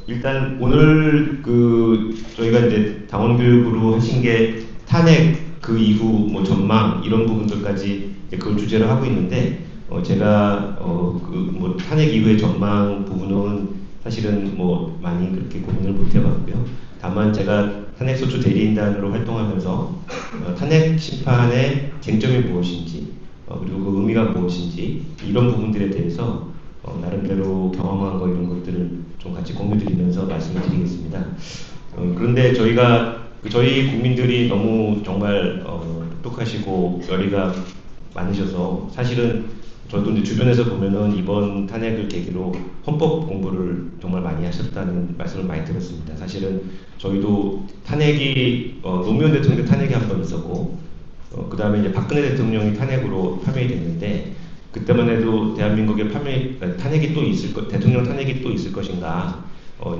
일단 오늘 저희가 이제 당원 교육으로 하신 게 탄핵 그 이후 뭐 전망 이런 부분들까지 이제 그걸 주제로 하고 있는데 제가 뭐 탄핵 이후의 전망 부분은 사실은 뭐 많이 그렇게 고민을 못 해봤고요. 다만 제가 탄핵소추 대리인단으로 활동하면서 탄핵 심판의 쟁점이 무엇인지 그리고 그 의미가 무엇인지 이런 부분들에 대해서 나름대로 경험한 거 이런 것들을 좀 같이 공유드리면서 말씀을 드리겠습니다. 그런데 저희 국민들이 너무 정말 똑똑하시고 열의가 많으셔서 사실은 저도 이제 주변에서 보면은 이번 탄핵을 계기로 헌법 공부를 정말 많이 하셨다는 말씀을 많이 들었습니다. 사실은 저희도 탄핵이 노무현 대통령 탄핵이 한 번 있었고 그 다음에 이제 박근혜 대통령이 탄핵으로 파면이 됐는데 그때만 해도 대한민국의 탄핵이 또 대통령 탄핵이 또 있을 것인가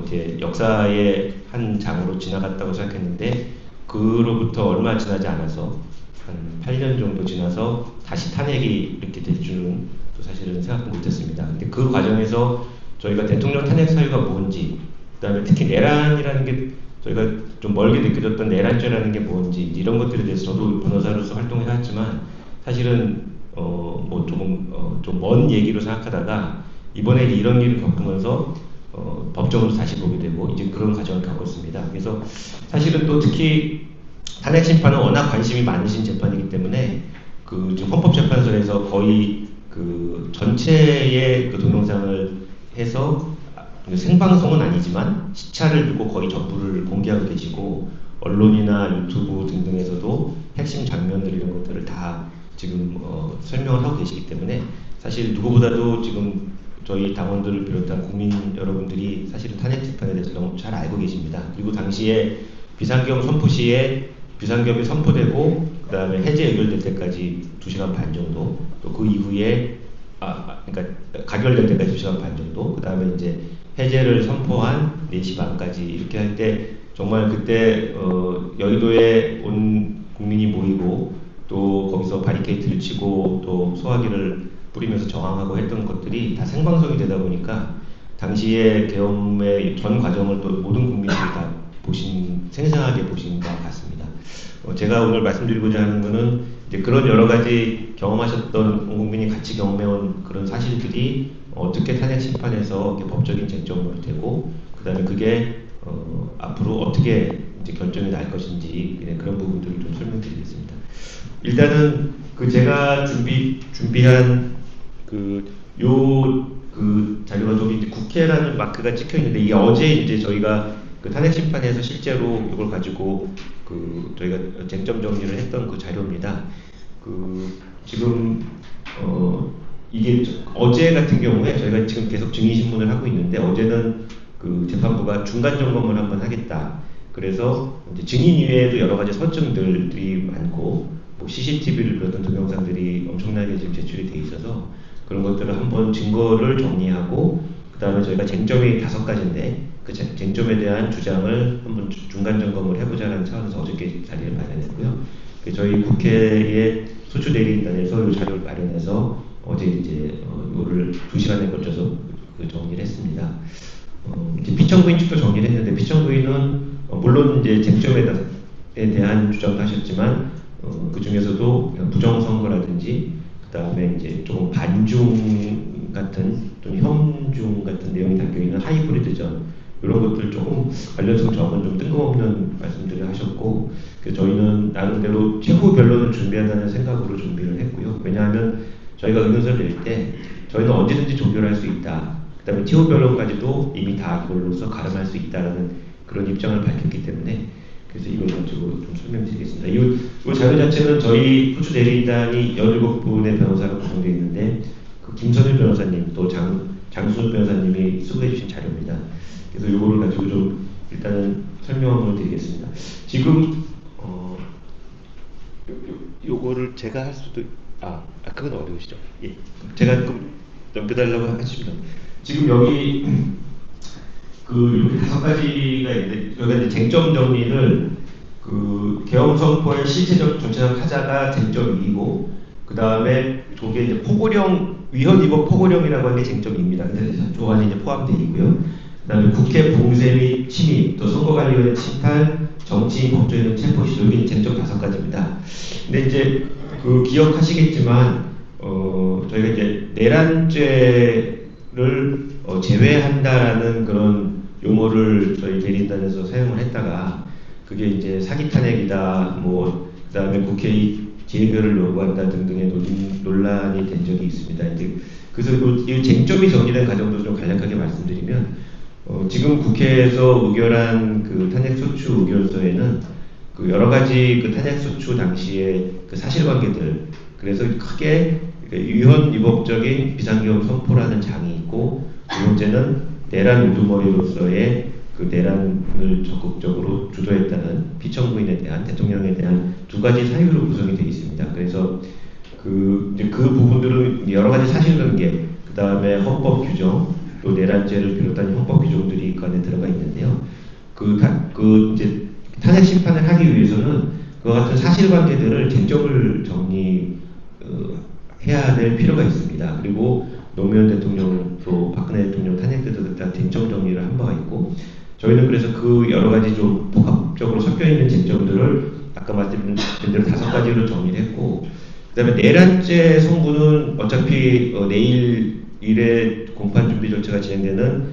이제 역사의 한 장으로 지나갔다고 생각했는데 그로부터 얼마 지나지 않아서 한 8년 정도 지나서 다시 탄핵이 이렇게 될 줄은 또 사실은 생각도 못했습니다. 근데 그 과정에서 저희가 대통령 탄핵 사유가 뭔지, 그다음에 특히 내란이라는 게 저희가 좀 멀게 느껴졌던 내란죄라는 게 뭔지 이런 것들에 대해서 저도 변호사로서 활동을 해왔지만 사실은 뭐 조금 좀 먼 얘기로 생각하다가 이번에 이런 일을 겪으면서 법정으로 다시 보게 되고 이제 그런 과정을 겪었습니다. 그래서 사실은 또 특히 탄핵 심판은 워낙 관심이 많으신 재판이기 때문에 지금 헌법재판소에서 거의 전체의 동영상을 해서 생방송은 아니지만 시차를 두고 거의 전부를 공개하고 계시고 언론이나 유튜브 등등에서도 핵심 장면들 이런 것들을 다 지금 설명을 하고 계시기 때문에 사실 누구보다도 지금 저희 당원들을 비롯한 국민 여러분들이 사실은 탄핵 재판에 대해서 너무 잘 알고 계십니다. 그리고 당시에 비상계엄 선포 시에 비상계엄이 선포되고 그 다음에 해제 의결될 때까지 2시간 반 정도 또 그 이후에 그러니까 가결될 때까지 2시간 반 정도 그 다음에 이제 해제를 선포한 4시 반까지 이렇게 할 때 정말 그때 여의도에 온 국민이 모이고 또 거기서 바리케이트를 치고 또 소화기를 뿌리면서 저항하고 했던 것들이 다 생방송이 되다 보니까 당시에 계엄의 전 과정을 또 모든 국민들이 다 생생하게 보신 것 같습니다. 제가 오늘 말씀드리고자 하는 것은 이제 그런 여러 가지 경험하셨던 온 국민이 같이 경험해온 그런 사실들이 어떻게 탄핵 심판에서 법적인 쟁점으로 되고 그다음에 그게 앞으로 어떻게 이제 결정이 날 것인지 그런 부분들을 좀 설명드리겠습니다. 일단은 제가 준비한 자료가 저기 국회라는 마크가 찍혀 있는데 이게 어제 이제 저희가 탄핵 심판에서 실제로 이걸 가지고 저희가 쟁점 정리를 했던 그 자료입니다. 지금 이게 어제 같은 경우에 저희가 지금 계속 증인 신문을 하고 있는데 어제는 재판부가 중간 점검을 한번 하겠다. 그래서 이제 증인 이외에도 여러 가지 서증들이 많고 뭐 CCTV를 비롯한 동영상들이 엄청나게 지금 제출이 돼 있어서 그런 것들을 한번 증거를 정리하고 그 다음에 저희가 쟁점이 5가지인데 그 쟁점에 대한 주장을 한번 중간 점검을 해보자는 차원에서 어저께 자리를 마련했고요. 저희 국회의 소추대리인단에서 이 자료를 마련해서 어제 이제 이거를 2시간에 걸쳐서 정리를 했습니다. 이제 피청구인 측도 정리를 했는데 피청구인은 물론 이제 쟁점에 대한 주장도 하셨지만 그 중에서도 부정선거라든지 그 다음에 이제 조금 반중 같은 또는 혐중 같은 내용이 담겨있는 하이브리드전 이런 것들 조금 관련성 적은 좀 뜬금없는 말씀들을 하셨고 저희는 나름대로 최후 변론을 준비한다는 생각으로 준비를 했고요. 왜냐하면 저희가 의견서를 낼 때 저희는 언제든지 종결할 수 있다. 그 다음에 최후 변론까지도 이미 다 그걸로서 가름할 수 있다는 그런 입장을 밝혔기 때문에 그래서 이걸 가지고 좀 설명드리겠습니다. 이 자료 자체는 저희 후추 대리인단이 17분의 변호사로 구성되어 있는데 김선일 변호사님 또 장수섭 변호사님이 수고해 주신 자료입니다. 그래서 이거를 가지고 좀 일단은 설명을 드리겠습니다. 지금 요거를 제가 할 수도 그건 어려우시죠? 예, 제가 좀 넘겨달라고 하시면 지금 여기 이렇게 5가지가 있는데 여기가 이제 쟁점 정리를 계엄 선포의 실체적 정치적 하자가 쟁점 2이고 그 다음에 저게 이제 위헌 위법 포고령이라고 하는 게 쟁점 2입니다. 근데 조안이 이제 포함되어 있고요. 그 그다음에 국회 봉쇄 및 침입, 또 선거관리위원회 침탈, 정치인 법조인은 체포 시도, 여기 쟁점 5가지입니다. 근데 이제 그 기억하시겠지만 저희가 이제 내란죄를 제외한다라는 그런 용어를 저희 대리인단에서 사용을 했다가 그게 이제 사기 탄핵이다, 뭐 그다음에 국회의 재결을 요구한다 등등의 논란이 된 적이 있습니다. 이제 그래서 이 쟁점이 정리된 과정도 좀 간략하게 말씀드리면 지금 국회에서 의결한 그 탄핵소추 의결서에는 그 여러 가지 그 탄핵소추 당시의 그 사실관계들, 그래서 크게 위헌 위법적인 비상계엄 선포라는 장이 있고, 두 번째는 내란 우두머리로서의 그 내란을 적극적으로 주도했다는 피청구인에 대한, 대통령에 대한 2가지 사유로 구성이 되어 있습니다. 그래서 그 부분들은 여러 가지 사실관계, 그 다음에 헌법 규정, 또 내란죄를 비롯한 헌법 규정들이 그 안에 들어가 있는데요. 이제 탄핵 심판을 하기 위해서는 그와 같은 사실관계들을 쟁점을 정리해야 될 필요가 있습니다. 그리고 노무현 대통령 또 박근혜 대통령 탄핵 때도 다 쟁점 정리를 한 바가 있고, 저희는 그래서 그 여러 가지 좀 복합적으로 섞여 있는 쟁점들을 아까 말씀드린 대로 5가지로 정리를 했고, 그다음에 내란죄 성분은 어차피 내일 일에 공판 준비 절차가 진행되는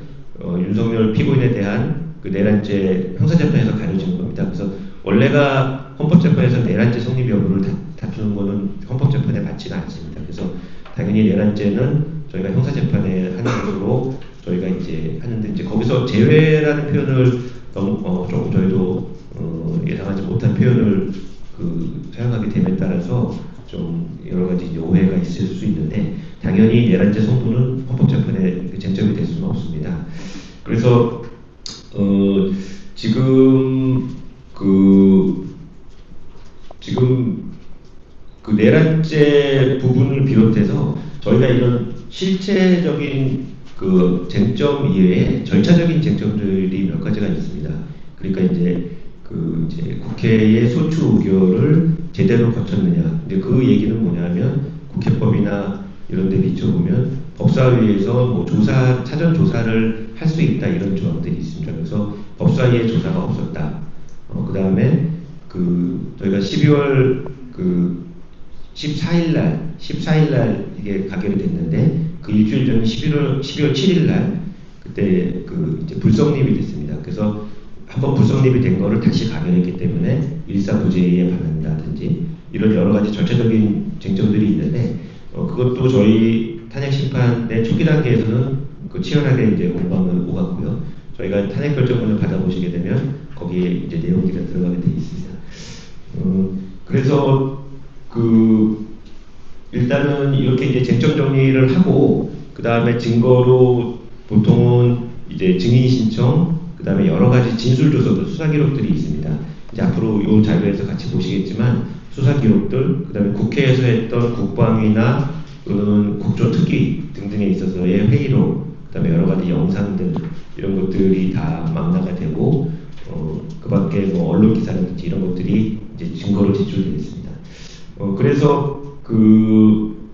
윤석열 피고인에 대한 그 내란죄 형사재판에서 가려지는 겁니다. 그래서 원래가 헌법재판에서 내란죄 성립 여부를 다투는 것은 헌법재판에 맞지가 않습니다. 그래서 당연히 내란죄는 저희가 형사재판에 하는 것으로 저희가 이제 하는데, 이제 거기서 제외라는 표현을 너무 조금 저희도 예상하지 못한 표현을 사용하게 됨에 따라서 좀 여러 가지 오해가 있을 수 있는데, 당연히 내란죄 성분은 헌법재판에 쟁점이 될 수는 없습니다. 그래서 지금 그 내란죄 부분을 비롯해서 저희가 이런 실체적인 그 쟁점 이외에 절차적인 쟁점들이 몇 가지가 있습니다. 그러니까 이제 국회의 소추 의결을 제대로 거쳤느냐. 근데 그 얘기는 뭐냐면 국회법이나 이런 데 비춰보면 법사위에서 뭐 사전 조사를 할 수 있다, 이런 조항들이 있습니다. 그래서 법사위의 조사가 없었다. 그 다음에 저희가 12월 14일날 이게 가결이 됐는데, 그 일주일 전 12월 7일날 그때 이제 불성립이 됐습니다. 그래서 한번 불성립이 된 거를 다시 가결했기 때문에 일사부재에 반한다든지 이런 여러 가지 절차적인 쟁점들이 있는데, 그것도 저희 탄핵 심판의 초기 단계에서는 치열하게 이제 공방을 오갔고요. 저희가 탄핵 결정문을 받아보시게 되면 거기에 이제 내용들이 들어가게 되어 있습니다. 그래서 일단은 이렇게 이제 쟁점 정리를 하고, 그 다음에 증거로 보통은 이제 증인 신청, 그 다음에 여러 가지 진술 조서도 수사 기록들이 있습니다. 이제 앞으로 이 자료에서 같이 보시겠지만 수사 기록들, 그 다음에 국회에서 했던 국방위나 또는 국조특위 등등에 있어서의 회의록, 그 다음에 여러 가지 영상들, 이런 것들이 다 망라가 되고, 그 밖에 뭐 언론 기사라든지 이런 것들이 이제 증거로 제출되어 있습니다. 그래서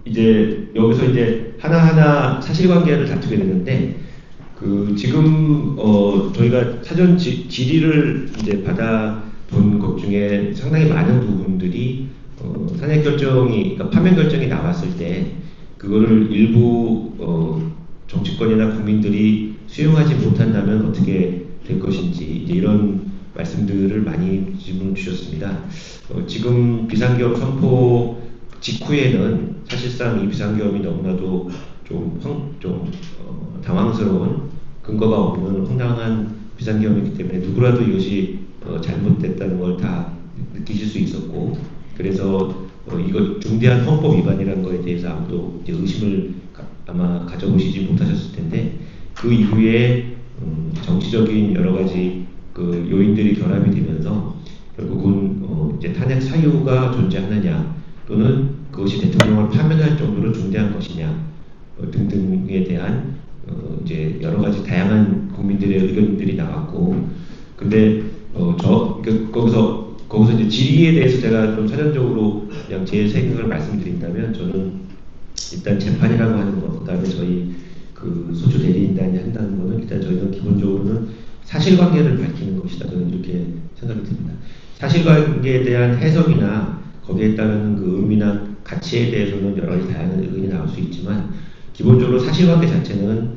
이제 여기서 이제 하나하나 사실관계를 다투게 되는데, 지금 저희가 사전 질의를 이제 받아본 것 중에 상당히 많은 부분들이 탄핵 결정이, 그러니까 파면 결정이 나왔을 때 그거를 일부 정치권이나 국민들이 수용하지 못한다면 어떻게 될 것인지, 이제 이런 말씀들을 많이 질문을 주셨습니다. 지금 비상계엄 선포 직후에는 사실상 이 비상계엄이 너무나도 좀 당황스러운, 근거가 없는 황당한 비상계엄이기 때문에 누구라도 이것이 잘못됐다는 걸 다 느끼실 수 있었고, 그래서 이거 중대한 헌법 위반이라는 거에 대해서 아무도 이제 의심을 아마 가져보시지 못하셨을 텐데, 그 이후에 정치적인 여러 가지 요인들이 결합이 되면서 결국은 이제 탄핵 사유가 존재하느냐, 또는 그것이 대통령을 파면할 정도로 중대한 것이냐 등등에 대한 이제 여러 가지 다양한 국민들의 의견들이 나왔고, 근데 거기서 이제 질의에 대해서 제가 좀 사전적으로 그냥 제 생각을 말씀드린다면, 저는 일단 재판이라고 하는 것, 그다음에 저희 소추 대리인단이 한다는 거는 일단 저희는 기본적으로 사실관계를 밝히는 것이다. 저는 이렇게 생각이 듭니다. 사실관계에 대한 해석이나 거기에 따른 그 의미나 가치에 대해서는 여러 가지 다양한 의견이 나올 수 있지만 기본적으로 사실관계 자체는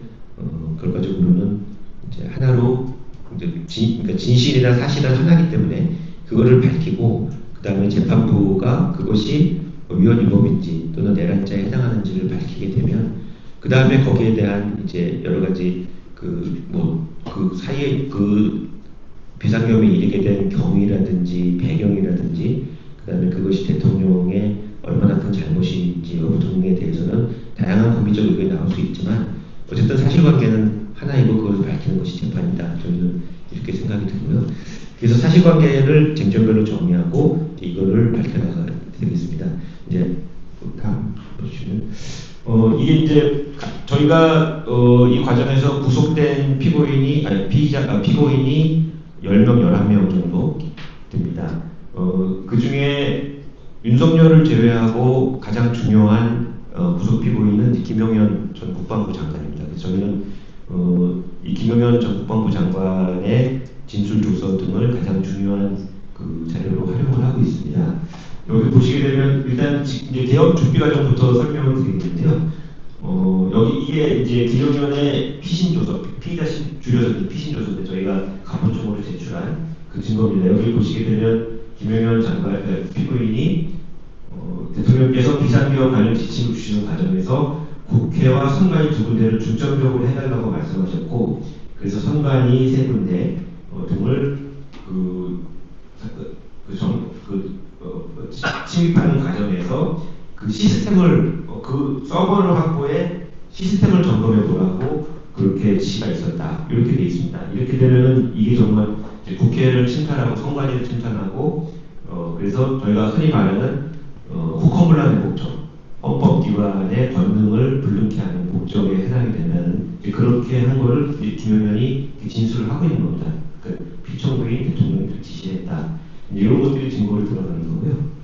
결과적으로는 이제 하나로 이제 그러니까 진실이나 사실은 하나이기 때문에 그거를 밝히고 그 다음에 재판부가 그것이 위헌 위법인지 또는 내란죄에 해당하는지를 밝히게 되면 그 다음에 거기에 대한 이제 여러 가지 그 사이에 그 비상계엄에 이르게 된 경위라든지 배경이라든지 그 다음에 그것이 대통령의 얼마나 큰 잘못인지 여부 등에 대해서는 다양한 법리적 의견이 나올 수 있지만 어쨌든 사실관계는 하나이고 그것을 밝히는 것이 재판이다. 저희는 이렇게 생각이 들고요. 그래서 사실관계를 쟁점별로 정리하고 이거를 밝혀나가야 되겠습니다. 이제 다음 보시면 이게 이제 저희가 이 과정에서 구속된 피고인이 10명, 11명 정도 됩니다. 그 중에 윤석열을 제외하고 가장 중요한 구속 피고인은 김용현 전 국방부 장관입니다. 그래서 저희는 이 김용현 전 국방부 장관의 진술 조서 등을 가장 중요한 그 자료로 활용을 하고 있습니다. 여기 보시게 되면 일단 이제 개업 준비 과정부터 설명을 드리는데요. 여기 이게 이제 김용현의 피신 조서, 피의자 줄여서 피신 조서인데 저희가 가본청으로 제출한 그 증거입니다. 여기 보시게 되면 김용현 장관 피고인이 대통령께서 비상계엄 관련 지침을 주시는 과정에서 국회와 선관위 두 군데를 중점적으로 해달라고 말씀하셨고, 그래서 선관위 세 군데 등을 침입하는 과정에서 그 시스템을 그 서버를 확보해 시스템을 점검해 보라고 그렇게 지시가 있었다. 이렇게 되어 있습니다. 이렇게 되면 이게 정말 국회를 침탈하고 선관위를 침탈하고 그래서 저희가 흔히 말하는 후컴블란의 목적, 헌법기관의 권능을 불능케 하는 목적에 해당이 된다는 그렇게 한 거를 김용현이 진술을 하고 있는 겁니다. 그러니까 피청구인 대통령이 지시했다. 이런 것들이 증거를 드러나는 거고요.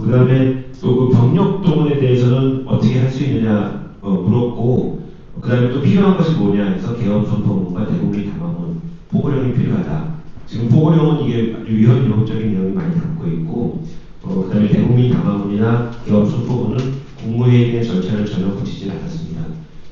그 다음에 또 그 병력 동원에 대해서는 어떻게 할 수 있느냐 물었고, 그 다음에 또 필요한 것이 뭐냐 해서 계엄 선포문과 대국민 담화문, 포고령이 필요하다. 지금 포고령은 이게 위헌 위법적인 내용이 많이 담고 있고, 그 다음에 대국민 담화문이나 계엄 선포문은 국무회의의 절차를 전혀 거치지 않았습니다.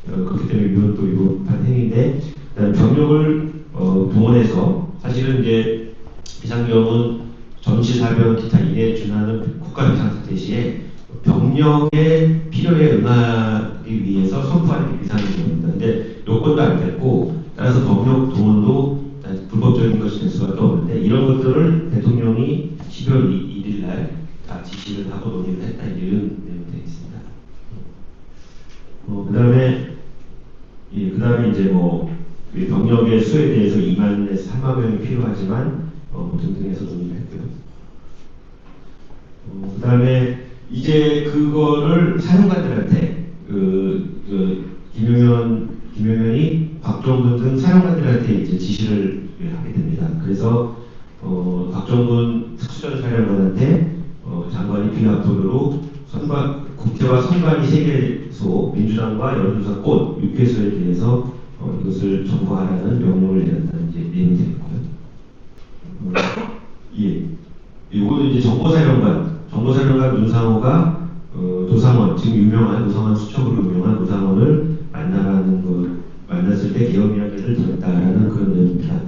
그렇기 때문에 위헌 또 위법한 행위인데, 그다음에 병력을 동원해서 사실은 이제 비상계엄은 전시사변 기타 이에 준하는 국가 비상사태 시에 병력의 필요에 응하기 위해서 선포하는 게 비상계엄입니다. 근데 요건도 안 됐고 따라서 병력 동원도 불법적인 것이 될 수밖에 없는데 이런 것들을 대통령이 12월 1일 날 다 지시를 하고 논의를 했다 이런 내용이 되어 있습니다. 그다음에 이제 병력의 수에 대해서 2만에서 3만 명이 필요하지만 등등해서 논의를 했고요. 그다음에 이제 그거를 사령관들한테 김용현이 박정근 등 사령관들한테 이제 지시를 하게 됩니다. 그래서 박정근 특수전사령관한테 장관이 비합도로 국회와 선관위 세개소 민주당과 여론조사 꽃 6개소에 대해서 이것을 정보하라는 명령을 내렸다는 이제 내용이 되겠고요. 이거는 이제 정보사령관 문상호가 노상원, 지금 유명한 노상원 수첩으로 유명한 노상원을 만났을 때 계엄 이야기를 들었다라는 그런 내용입니다.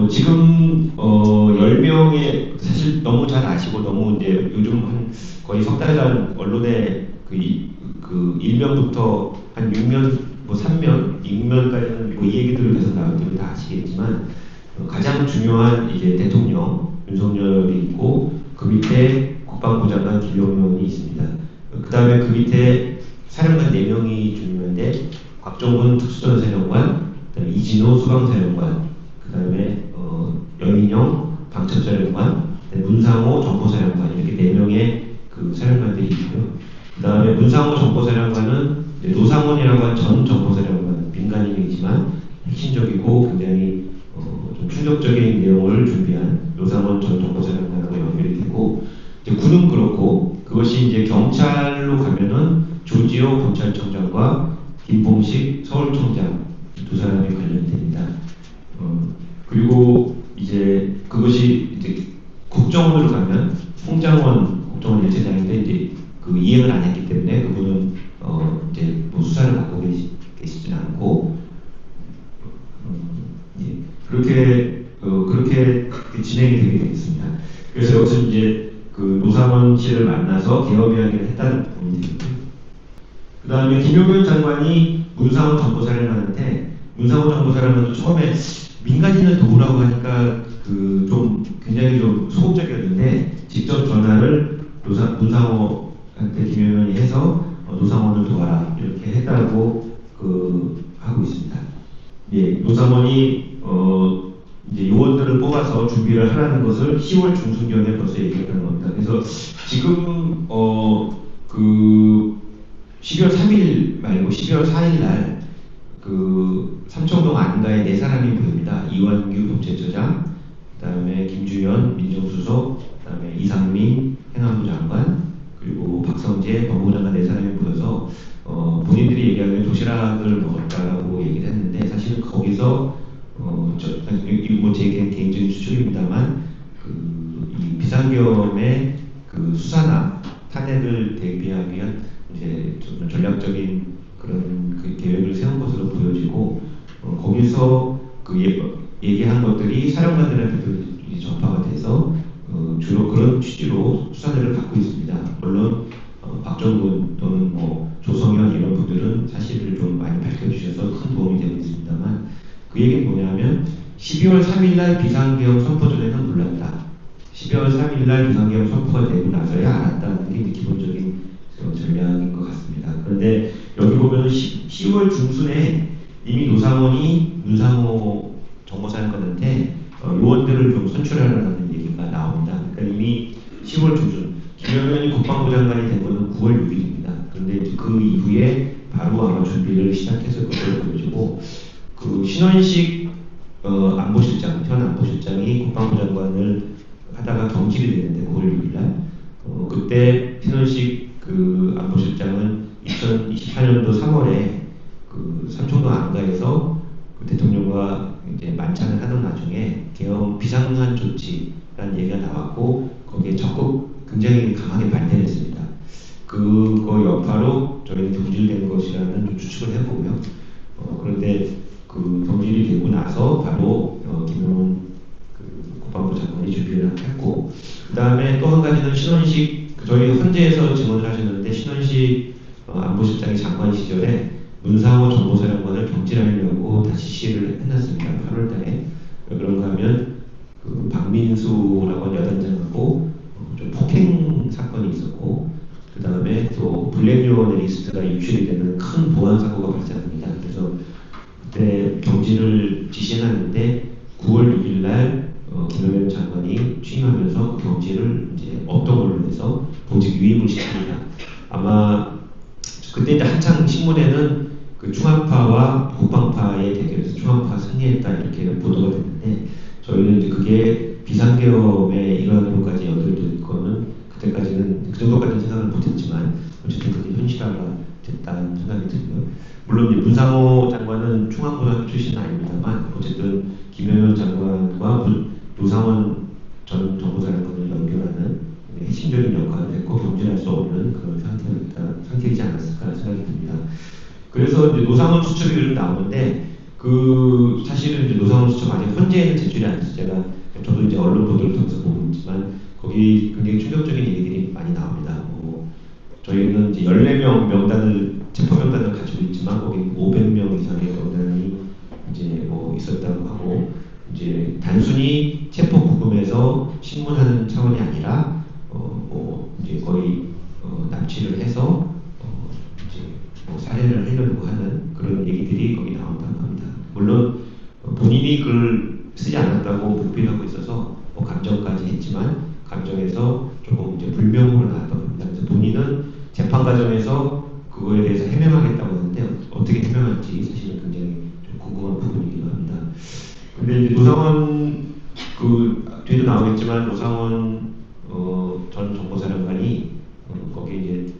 지금 10명의 사실 너무 잘 아시고 너무 이제 요즘 한 거의 석 달간 언론에 그 1면부터 한 6면, 3면, 6면까지는 이 얘기들을 계속 나올 때면 다 아시겠지만 가장 중요한 이제 대통령 윤석열이 있고 그 밑에 국방부 장관 김용현이 있습니다. 그 다음에 그 밑에 사령관 4명이 중요한데 곽종근 특수전사령관, 그다음에 이진호 수방사령관, 그 다음에 여인영 방첩사령관, 문상호 정보사령관 이렇게 4명의 그 사령관들이 있고요. 그 다음에 문상호 정보사령관은 노상원이라고 한 전 정보사령관 민간인이지만 핵심적이고 굉장히 좀 충격적인 내용을 준비한 노상원 전 정보사령관하고 연결이 되고 이제 군은 그렇고 그것이 이제 경찰로 가면은 조지호 검찰청장과 김봉식 서울청장 두 사람이 관련이 됩니다. 그리고 이제 그것이 이제 국정원으로 가면 홍장원 국정원 일체장인데 이제 그 이행을 안 했기 때문에 그분은 이제 뭐 수사를 받고 계시지는 않고 예, 그렇게 진행이 되게 되겠습니다. 그래서 여기서 이제 그 노상원 씨를 만나서 개업 이야기를 했다는 부분이 되고요. 그 다음에 김용현 장관이 문상원 정보사령관한테 문상원 정보사령관도 처음에 민간인을 도우라고 하니까 그 좀 굉장히 좀 소극적이었는데 직접 전화를 문상호한테 김용현이 해서 노상원을 도와라 이렇게 했다고 하고 있습니다. 예, 노상원이 이제 요원들을 뽑아서 준비를 하라는 것을 10월 중순경에 벌써 얘기했다는 겁니다. 그래서 지금 그 12월 3일 말고 12월 4일 날 그 삼청동 안가에 네 사람이 보입니다. 이완규 법제처장, 그다음에 김주현 민정수석, 그다음에 이상민 행안부 장관, 그리고 박성재 법무부 장관 네 사람이 보여서 본인들이 얘기하는 도시락을 먹었다라고 얘기를 했는데 사실 거기서 뭐 제 개인적인 추측입니다만 이 비상계엄의 그 수사나 탄핵을 대비하기 위한 이제 좀 전략적인 그런 그 계획을 세운 것으로 보여지고 거기서 그 얘기한 것들이 사령관들한테도 전파가 돼서 주로 그런 취지로 수사들을 갖고 있습니다. 물론 박정근 또는 뭐 조성현 이런 분들은 사실을 좀 많이 밝혀주셔서 큰 도움이 되고 있습니다만 그 얘기는 뭐냐면 12월 3일날 비상계엄 선포 전에는 몰랐다. 12월 3일날 비상계엄 선포가 되고 나서야 알았다는 게 기본적인 전략인 것 같습니다. 그런데 여기 보면 10월 중순에 이미 노상원이 문상호 정보사령관한테 요원들을 좀 선출하라는 얘기가 나옵니다. 그러니까 이미 10월 중순 김영현이 국방부 장관이 된 것은 9월 6일입니다. 그런데 그 이후에 바로 아마 준비를 시작했을 것으로 보여지고 그 신원식 안보실장, 현 안보실장이 국방부 장관을 하다가 경질이 되는데 9월 6일날 그때 신원식 그 안보실장은 2028년도 3월에 그 삼청동 안가에서 그 대통령과 이제 만찬을 하던 나중에 계엄 비상한 조치라는 얘기가 나왔고 거기에 적극 굉장히 강하게 반대했습니다. 그거 여파로 저희는 경질된 것이라는 좀 추측을 해보고요. 그런데 그 경질이 되고 나서 바로 김용훈 그 국방부 장관이 준비를 했고 그 다음에 또 한 가지는 신원식 저희 헌재에서 증언을 하셨는데 신원식 안보실장이 장관 시절에 문상호 정보사령관을 경질하려고 다시 시위를 해놨습니다. 8월달에. 왜 그런가 하면 그 박민수라고 하는 여단장하고 좀 폭행 사건이 있었고 그 다음에 또 블랙요원의 리스트가 유출이 되는 큰 보안 사고가 발생합니다. 그래서 그때 경질을 지시해놨는데 9월 6일날 김영현 장관이 취임하면서 그 경질을 이제 없던 걸로 해서 보직 유임을 시킵니다. 아마 그때 이제 한창 신문에는 그 중앙파와 국방파의 대결에서 중앙파 승리했다 이렇게 보도가 됐는데 저희는 이제 그게 비상계엄의 일환으로까지 연결될 거는 그때까지는 그 정도까지는 생각을 못했지만 어쨌든 그게 현실화가 됐다는 생각이 들고요. 물론 이제 문상호 장관은 중앙고등학교 출신은 아닙니다만 어쨌든 김영현 장관과 노상원 전 정보사령관을 연결하는 핵심적인 역할을 했고 경질할 수 없는 그런 상태이지 않았을까 생각이 듭니다. 그래서 이제 노상원 수첩이 요즘 나오는데 그 사실은 이제 노상원 수첩 아직 헌재에는 제출이 안 돼서 제가 저도 이제 언론 보도를 통해서 보고 있지만 거기 굉장히 충격적인 얘기들이 많이 나옵니다. 저희는 이제 14명 명단을 체포 명단을 가지고 있지만 거기 500명 이상의 명단이 이제 뭐 있었다고 하고 이제 단순히 체포 구금해서 신문하는 차원이 아니라 뭐 이제 거의 납치를 해서 이제 뭐 살해를 하려고 하는 그런 얘기들이 거기 나온다고 합니다. 물론 본인이 글을 쓰지 않았다고 목필하고 있어서 뭐 감정까지 했지만 감정에서 조금 이제 불명으로 나왔다고 합니다. 그래서 본인은 재판 과정에서 그거에 대해서 해명하겠다고 하는데 어떻게 해명할지 사실은 굉장히 좀 궁금한 부분이기도 합니다. 근데 이제 노상원 그 뒤에도 나오겠지만 노상원 전 정보사령관이 거기 이제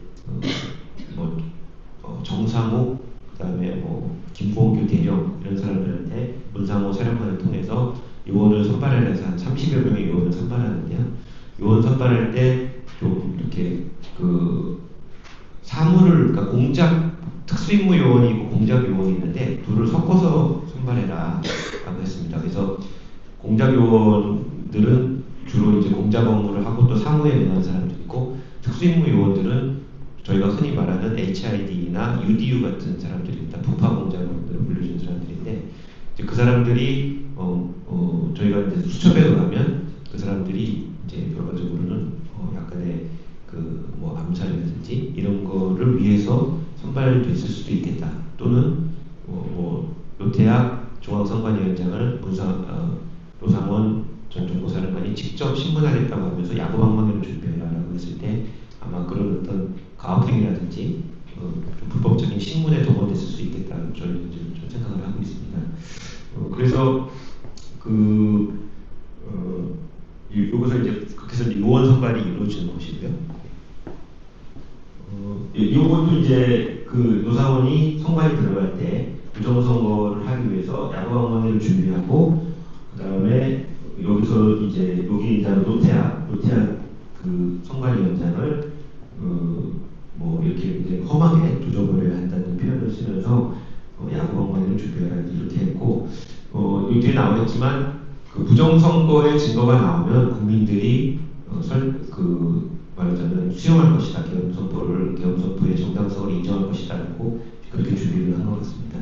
정상욱 그다음에 뭐 김봉규 대령 이재명 이런 사람들한테 문상호 사령관을 통해서 요원을 선발을 해서 한 30여 명의 요원을 선발하는데요. 요원 선발할 때 좀 이렇게 그 사무를, 그러니까 공작 특수임무 요원이 고 공작 요원이 있는데 둘을 섞어서 선발해라 라고 했습니다. 그래서 공작 요원들은 주로 이제 공작 업무를 하고 또 사무에 응한 사람들이고, 특수임무 요원들은 저희가 흔히 말하는 HID나 UDU 같은 사람들입니다. 부파 공작원으로 불려진 사람들인데, 이제 그 사람들이 저희가 이제 수첩에 가면 그 사람들이 이제 결과적으로는 약간의 그 뭐 암살이라든지 이런 거를 위해서 선발됐을 수도 있겠다. 또는 노태학 중앙선관위원장을 노상원 전 정보사령관이 직접 신문하겠다고 하면서 야구방망이를 준비해라라고 했을 때 아마 그런 어떤 가혹행위라든지 좀 불법적인 신문에 동원됐을 수 있겠다는 저희는 좀 생각을 하고 있습니다. 그래서 여기서 이제 그렇게 해서 요원 선발이 이루어지는 것이고요. 요것도 이제 그 노상원이 선관위 들어갈 때 부정선거를 하기 위해서 야구방망이를 준비하고, 그 다음에 여기서 이제 여기 이제 노태학 그 선관위원장을 뭐 이렇게 이제 험하게 조져버려야 한다는 표현을 쓰면서 야구방망이를 준비하라 이렇게 했고, 여기 뒤에 나오겠지만 그 부정선거의 증거가 나오면 국민들이 말하자면 수용할 것이다. 계엄선포의 정당성을 인정할 것이다라고 그렇게 준비를 한 것 같습니다.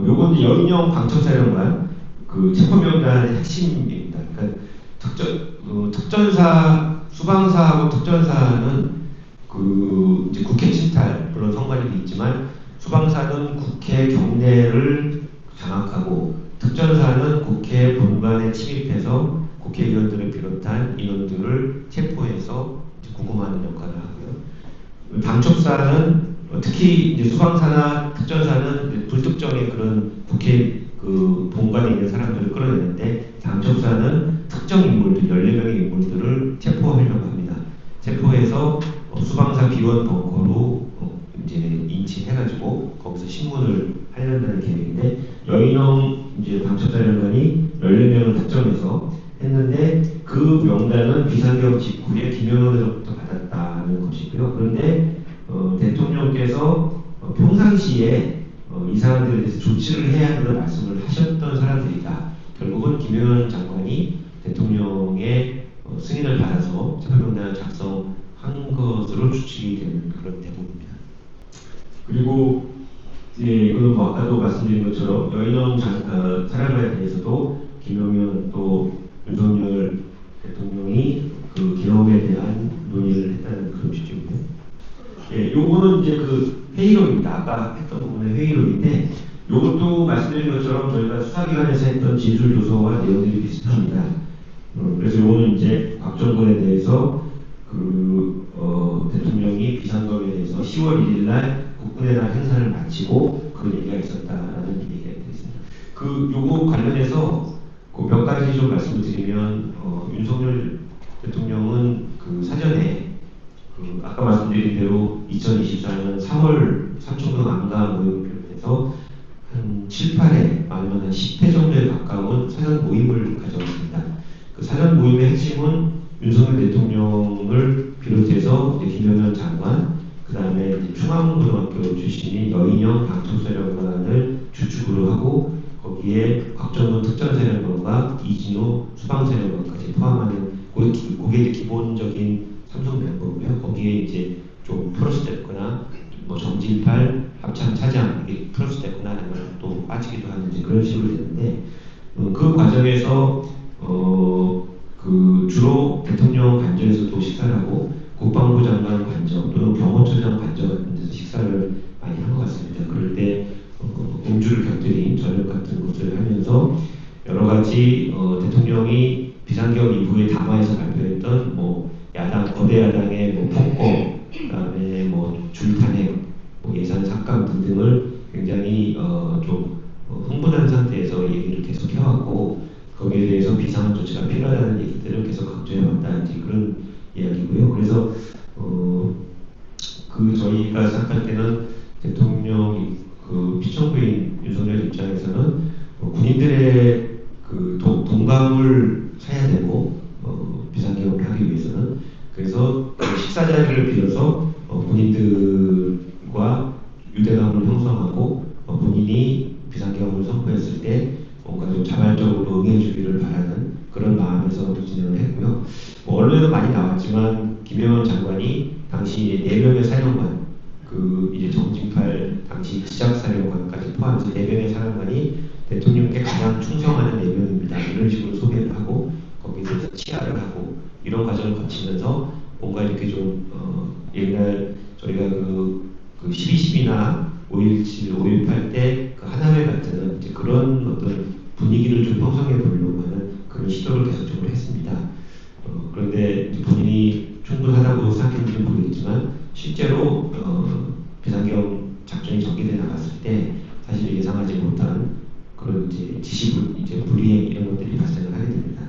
요건 이제 여인영 방첩사령관 그 체포명단의 핵심입니다. 그러니까 특전사, 수방사하고 특전사는 그 이제 국회 침탈, 물론 선관위도 있지만 수방사는 국회 경내를 장악하고 특전사는 국회 본관에 침입해서 국회의원들을 비롯한 인원들을 체포해서 구금하는 역할을 하고요. 방첩사는 특히 이제 수방사나 특전사는 불특정의 그런 국회 그 본관에 있는 사람들을 끌어내는데, 방첩사는 특정 인물들, 14명의 인물들을 체포하려고 합니다. 체포해서 수방사 비원 벙커로 이제 인치해가지고 거기서 신문을 하려는 계획인데, 여인영 이제 방첩사령관이 14명을 특정해서 했는데 그 명단은 비상계엄 직후에 김영현으로부터 받았다는 것이고요. 그런데 대통령께서 평상시에 이 사람들에 대해서 조치를 해야 한다는 말씀을 하셨던 사람들이다. 결국은 김영현 장관이 대통령의 승인을 받아서 체포명단을 작성한 것으로 추측이 되는 그런 대목입니다. 그리고 이거는 뭐 아까도 말씀드린 것처럼 여인영 사령관에 대해서도 김영현 또 윤석열 대통령이 그 계엄에 대한 논의를 했다는 그런 취지고요. 요거는 이제 그 회의록입니다. 아까 했던 부분의 회의록인데, 요것도 말씀드린 것처럼 저희가 수사기관에서 했던 진술조서와 내용들이 비슷합니다. 그래서 요거는 이제 곽정근에 대해서 대통령이 비상검에 대해서 10월 1일 날 국군의 날 행사를 마치고 그런 얘기가 있었다라는 얘기가 있습니다. 요거 관련해서 몇 가지 좀 말씀을 드리면, 윤석열 대통령은 그 사전에 아까 말씀드린 대로 2024년 3월 삼청동 안가 모임을 비롯해서 한 7, 8회 아니면 한 10회 정도에 가까운 사전 모임을 가져왔습니다. 그 사전 모임의 핵심은 윤석열 대통령을 비롯해서 김영현 장관, 그 다음에 충암고등학교 출신인 여인영 방첩사령관을 주축으로 하고, 거기에 곽정근 특전사령관과 이진호 수방사령관까지 포함하는 그게 기본적인 삼성 멤버고요. 거기에 이제 좀 플러스됐거나 뭐 정진팔, 합참 차장 이게 플러스됐거나 아니면 또 빠지기도 하는 이제 그런 식으로 되는데, 그 과정에서 그 주로 대통령 관저에서도 식사를 하고 국방부 장관 관저 또는 경호처장 관저 같은 데서 식사를 많이 한 것 같습니다. 그럴 때 음주를 곁들인 저녁 같은 것을 하면서 여러 가지 대통령이 비상계엄 이후에 담화에서 발표했던 뭐 거대 야당의 뭐 폭거, 그다음에 뭐 줄탄핵, 뭐 예산 삭감 등등을 굉장히 좀 흥분한 상태에서 얘기를 계속 해왔고, 거기에 대해서 비상한 조치가 필요하다는 얘기들을 계속 강조해왔다 이제 그런 이야기고요. 그래서 저희가 생각할 때는 대통령 충성하고 본인이 비상계엄을 선포했을 때 뭔가 좀 자발적으로 응해주기를 바라는 그런 마음에서 진행을 했고요. 뭐 언론에도 많이 나왔지만 김영원 장관이 당시 4명의 사령관, 그 이제 정진팔 당시 지작사령관까지 포함해서 4명의 사령관이 대통령께 가장 충성하는 4명입니다. 이런 식으로 소개를 하고 거기에 대해서 치하를 하고 이런 과정을 거치면서 뭔가 이렇게 좀 옛날 저희가 그 12.12나 5.17, 5.18 때 그 하나회 같은 이제 그런 어떤 분위기를 좀 형성해 보려고 하는 그런 시도를 계속적으로 했습니다. 그런데 본인이 충분하다고 생각했는지는 모르겠지만 실제로 비상계엄 작전이 전개돼 나갔을 때 사실 예상하지 못한 그런 이제 불이행 이런 것들이 발생을 하게 됩니다.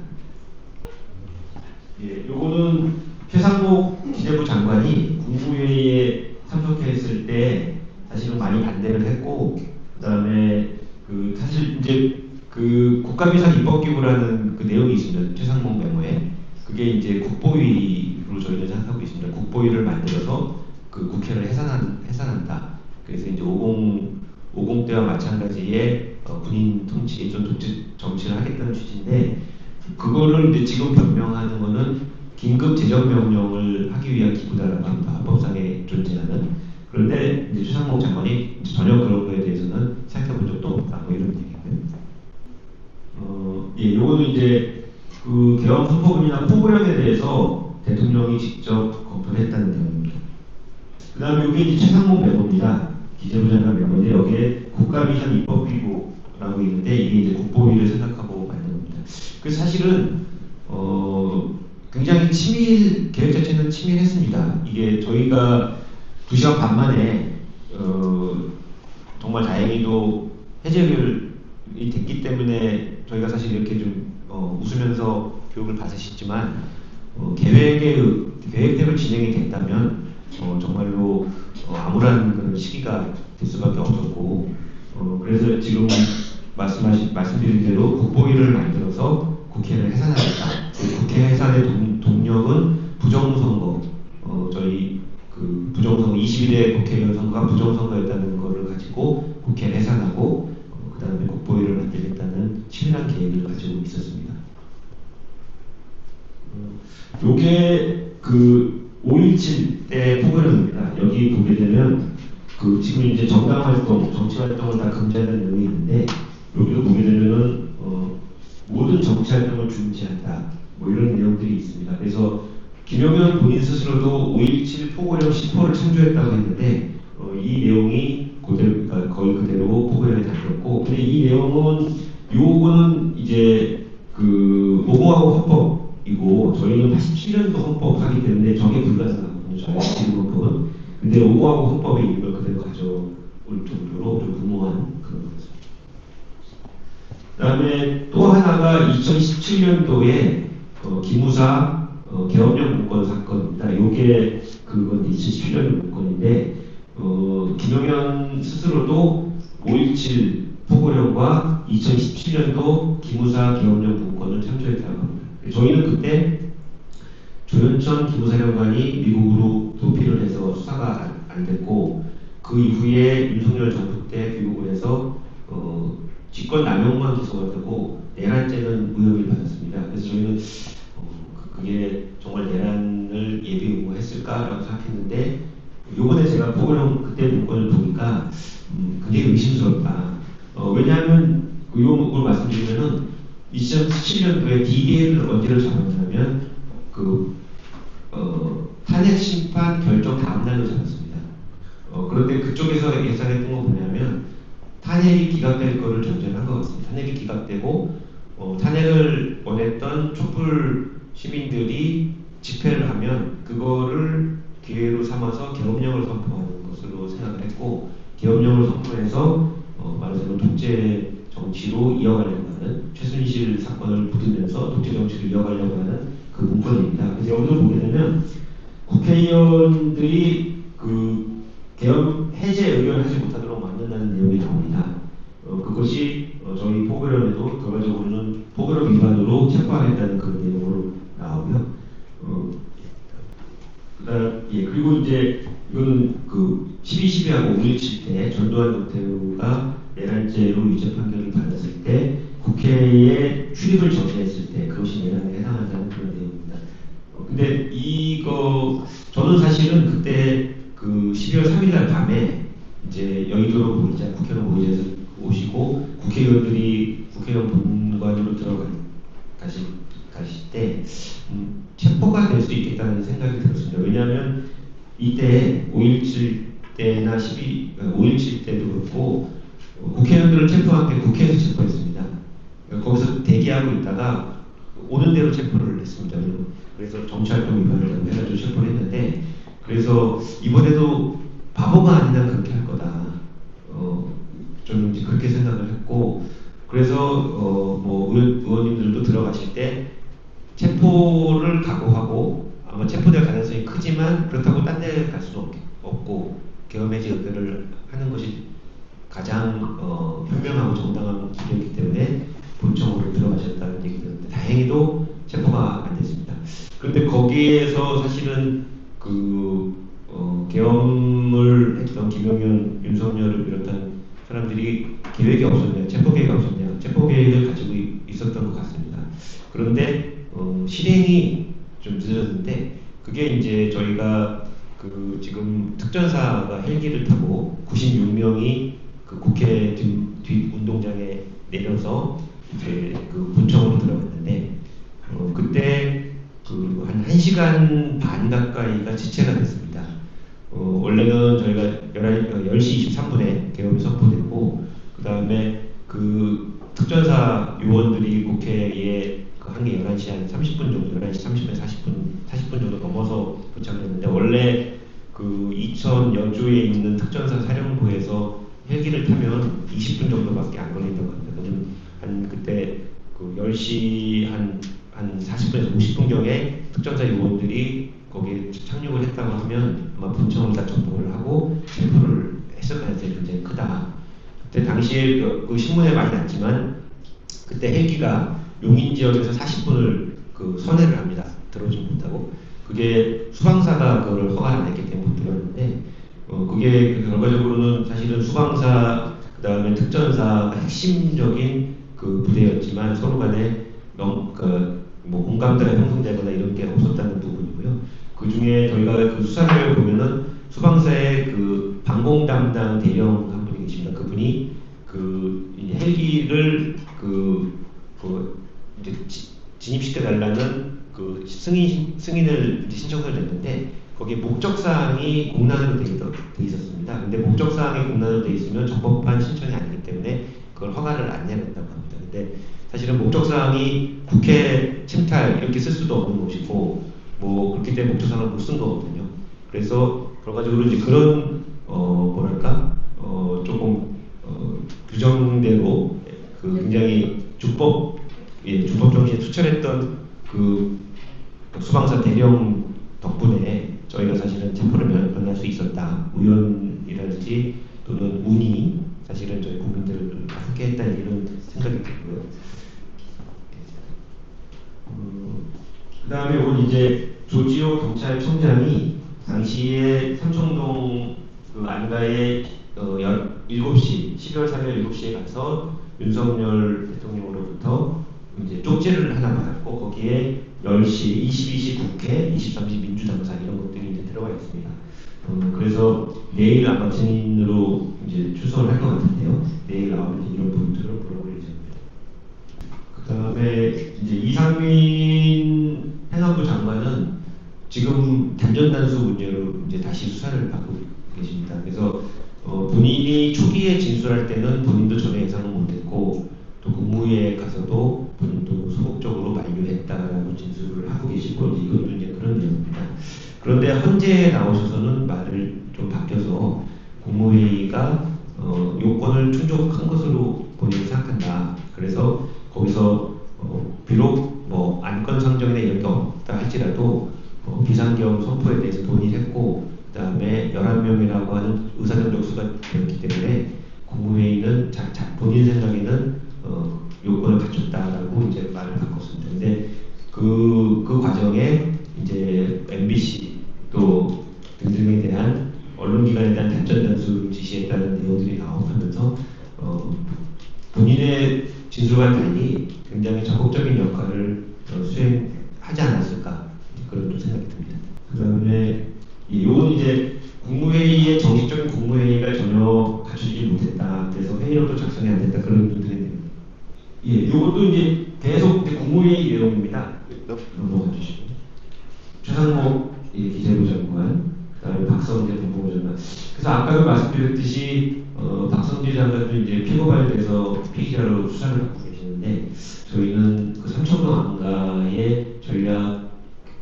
예, 요거는 최상목 기재부 장관이 국무회의에 참석했을 때 사실은 많이 반대를 했고, 그다음에 그 사실 이제 그 국가비상 입법기구라는 그 내용이 있습니다. 최상목 메모에 그게 이제 국보위로 저희는 생각하고 있습니다. 국보위를 만들어서 그 국회를 해산한다. 그래서 이제 50 때와 마찬가지의 군인 통치, 좀 독재 정치를 하겠다는 취지인데 그거를 이제 지금 변명하는 거는 긴급 재정 명령을 하기 위한 기구다라고 합니다. 헌법상에 존재하는. 그런데 이제 최상목 장관이 전혀 그런 거에 대해서는 생각해 본 적도 없다. 뭐 이런 얘기고요. 예, 요거는 이제 그 계엄 선포문이나 포고령에 대해서 대통령이 직접 검토를 했다는 내용입니다. 그 다음에 여기 이제 최상목 메모입니다. 기재부 장관 메모인데 여기에 국가비상 입법기구라고 있는데 이게 이제 국보위를 생각하고 만든 겁니다. 그래서 사실은 굉장히 계획 자체는 치밀했습니다. 이게 저희가 2시간 반 만에 정말 다행히도 해제를 됐기 때문에 저희가 사실 이렇게 좀 웃으면서 교육을 받으셨지만 계획대로 진행이 됐다면 정말로 암울한 그런 시기가 될 수밖에 없었고 그래서 지금 말씀드린 대로 국보위를 만들어서 국회를 해산하겠다. 국회 해산의 동력은 부정선거, 저희 그 부정선거 21대 국회의원 선거가 부정선거였다는 것을 가지고 국회를 해산하고 그 다음에 국보위를 만들겠다는 치밀한 계획을 가지고 있었습니다. 요게 그 5.17 때 포고령입니다. 여기 보게 되면 그 지금 이제 정당활동, 정치활동을 다 금지하는 내용이 있는데 여기도 보게 되면은 모든 정치활동을 중지한다. 뭐 이런 내용들이 있습니다. 그래서 김영현 본인 스스로도 5.17 포고령 10호를 참조했다고 했는데 이 내용이 그대로, 그러니까 거의 그대로 포고령에 담겼고, 근데 이 내용은 요거는 이제 그 모공하고 헌법이고 저희는 87년도 헌법 하기 때문에 저게 불가능하거든요. 저희 지금 헌법은. 근데 모공하고 헌법에 있는 걸 그대로 가져올 정도로 좀 무모한 그런 것입니다. 그다음에 또 하나가 2017년도에 기무사 계엄령 문건 사건입니다. 요게 그건 2017년 문건인데 김영현 스스로도 5.17 포고령과 2017년도 기무사 계엄령 문건을 참조했다고 합니다. 저희는 그때 조현천 기무사령관이 미국으로 도피를 해서 수사가 안 됐고 그 이후에 윤석열 정부 때 귀국을 해서 직권 남용만 기소가 되고 내란죄는 무혐의 받았습니다. 그래서 저희는 그게 정말 내란을 예비 의무했을까라고 생각했는데 요번에 제가 포고령 그때 문건을 보니까 굉장히 의심스럽다. 왜냐하면 이걸 말씀드리면은 2017년도에 DDA를 어디를 잡았냐면 탄핵 심판 결정 다음 날로 잡았습니다. 그런데 그쪽에서 예상했던 건 뭐냐면 탄핵이 기각될 거를 전제한 것 같습니다. 탄핵이 기각되고 탄핵을 원했던 촛불 시민들이 집회를 하면 그거를 기회로 삼아서 계엄령을 선포하는 것으로 생각을 했고 계엄령을 선포해서 말하자면 독재 정치로 이어가려고 하는 최순실 사건을 묻으면서 독재 정치를 이어가려고 하는 그 문건입니다. 그래서 여기서 보게 되면 국회의원들이 그 계엄 해제 의견을 하지 못하도록 만든다는 내용이 나옵니다. 그것이 저희 포고령에도 결과적으로는 포고령 위반으로 체포하겠다는 그런 내용으로 나오고요. 그다음 그리고 이제 이건 그 12.12하고 5.17 때 전두환 노태우가 내란죄로 유죄 판결을 받았을 때 국회에 출입을 저지했을 때 그것이 내란에 해당한다는 그런 내용입니다. 근데 이거 저는 사실은 그때 그 12월 3일날 밤에 이제 여의도로 모이자 국회로 모이자에서 오시고 국회의원들이 국회의원 본관으로 가실 때 체포가 될 수 있겠다는 생각이 들었습니다. 왜냐하면 이때 5.17 때나 5.17 때도 그렇고 국회의원들을 체포한 게 국회에서 체포했습니다. 거기서 대기하고 있다가 오는 대로 체포를 했습니다. 그래서 정치활동 위반을 해가지고 체포를 했는데, 그래서 이번에도 바보가 아니면 그렇게 할 거다. 저는 이제 그렇게 생각을 했고, 그래서 뭐 의원님들도 들어가실 때 체포를 각오하고 아마 체포될 가능성이 크지만 그렇다고 딴 데 갈 수는 없고 계엄해제 의결을 하는 것이 가장 현명하고 정당한 길이었기 때문에 본청으로 들어가셨다는 얘기 들었는데 다행히도 체포가 안 됐습니다. 그런데 거기에서 사실은 계엄을 했던 김용현, 윤석열을 비롯한 사람들이 계획이 없었냐, 체포 계획이 없었냐, 체포 계획을 가지고 있었던 것 같습니다. 그런데 실행이 좀 늦었는데, 그게 이제 저희가 지금 특전사가 헬기를 타고 96명이 그 국회 뒷 운동장에 내려서 이제 그 본청으로 들어갔는데, 그때 한 1시간 반 가까이가 지체가 됐습니다. 원래는 저희가 10시 23분에 계엄이 선포되고, 그 다음에 그 특전사 요원들이 국회에 한 게 11시 한 30분 정도, 11시 30분, 40분 정도 넘어서 도착을 했는데, 원래 그 이천 여주에 있는 특전사 사령부에서 헬기를 타면 20분 정도밖에 안 걸린다고 합니다. 그러면 그때 그 10시 한 40분에서 50분경에 특전사 요원들이 거기에 착륙을 했다고 하면 아마 본청을 다 접보를 하고 체포를 했을 가능성이 굉장히 크다. 그때 당시에 그 신문에 많이 났지만 그때 헬기가 용인 지역에서 40분을 선회를 합니다. 들어오지 못하고. 그게 수방사가 그걸 허가를 안 했기 때문에 못 들어왔는데, 그게 결과적으로는 사실은 수방사, 그 다음에 특전사가 핵심적인 그 부대였지만 서로 간에 뭐 공감대가 형성되거나 이런 게 없었다는 부분이고요. 그 중에 저희가 그 수사를 보면은 수방사의 그 방공 담당 대령 한 분이 계십니다. 그분이 이제 헬기를 이제 진입시켜 달라는 승인을 이제 신청서를 냈는데, 거기에 목적사항이 공란으로 돼 있었습니다. 근데 목적사항이 공란으로 돼 있으면 적법한 신청이 아니기 때문에 그걸 허가를 안 내렸다고 합니다. 근데 사실은 목적사항이 국회 침탈 이렇게 쓸 수도 없는 것이고, 뭐 그렇기 때문에 목적사항을 못 쓴 거거든요. 그래서 결과적으로 이제 그런 조금 규정대로 굉장히 주법 정신에 투철했던 수방사 대령 덕분에 저희가 사실은 체포를 면할 수 있었다. 우연이랄지 또는 운이 사실은 저희 국민들을 함께 했다, 이런 생각이 들고요. 그 다음에 오늘 이제 조지호 경찰청장이 당시에 삼청동 안가에 7시, 12월 3일 7시에 가서 윤석열 대통령으로부터 이제 쪽지를 하나 받았고, 거기에 10시, 22시 국회, 23시 민주당사 이런 것들이 이제 들어가 있습니다. 그래서 내일 아마 증인으로 이제 출석을 할 것 같은데요. 내일 나오면 이런 부분들을 물어볼 예정입니다. 그 다음에 이제 이상민 행안부 장관은 지금 단전단수 문제로 이제 다시 수사를 받고 계십니다. 그래서 본인이 초기에 진술할 때는 본인도 전혀 예상을 못했고, 또 국무회에 가서도 본인도 소극적으로 만류했다라고 진술을 하고 계시고, 이것도 이제 그런 내용입니다. 그런데 헌재에 나오셔서는 말을 좀 바뀌어서 국무회의가 요건을 충족한 것으로 본인이 생각한다. 그래서 거기서 비록 뭐 안건 상정이나 이런 게 없다 할지라도 비상계엄 선포에 대해서 동의했고, 그 다음에 11명이라고 하는 의사정족수가 되었기 때문에 국무회의는 본인 생각에는 요건을 갖췄다라고 이제 말을 바꿨습니다. 근데 그 과정에 이제 MBC 또 등등에 대한 언론기관에 대한 단전단수 지시했다는 내용들이 나오면서 본인의 진술과 달리 굉장히 적극적인 역할을 수행하지 않았을까 그런 좀 생각이 듭니다. 그 다음에 이건 이제 국무회의의 정식적인 국무회의가 전혀 갖추지 못했다. 그래서 회의록도 작성이 안 됐다. 그런 분들이 됩니다. 예, 이것도 이제 계속 이제 국무회의 내용입니다. 넘어가 주시고 최상목 기재부 장관, 그다음에 박성재 법무부 장관. 그래서 아까도 말씀드렸듯이 박성재 장관도 이제 피고발돼서 피의자로 수사를 받고 계시는데 저희는 그 삼청동 안가의 전략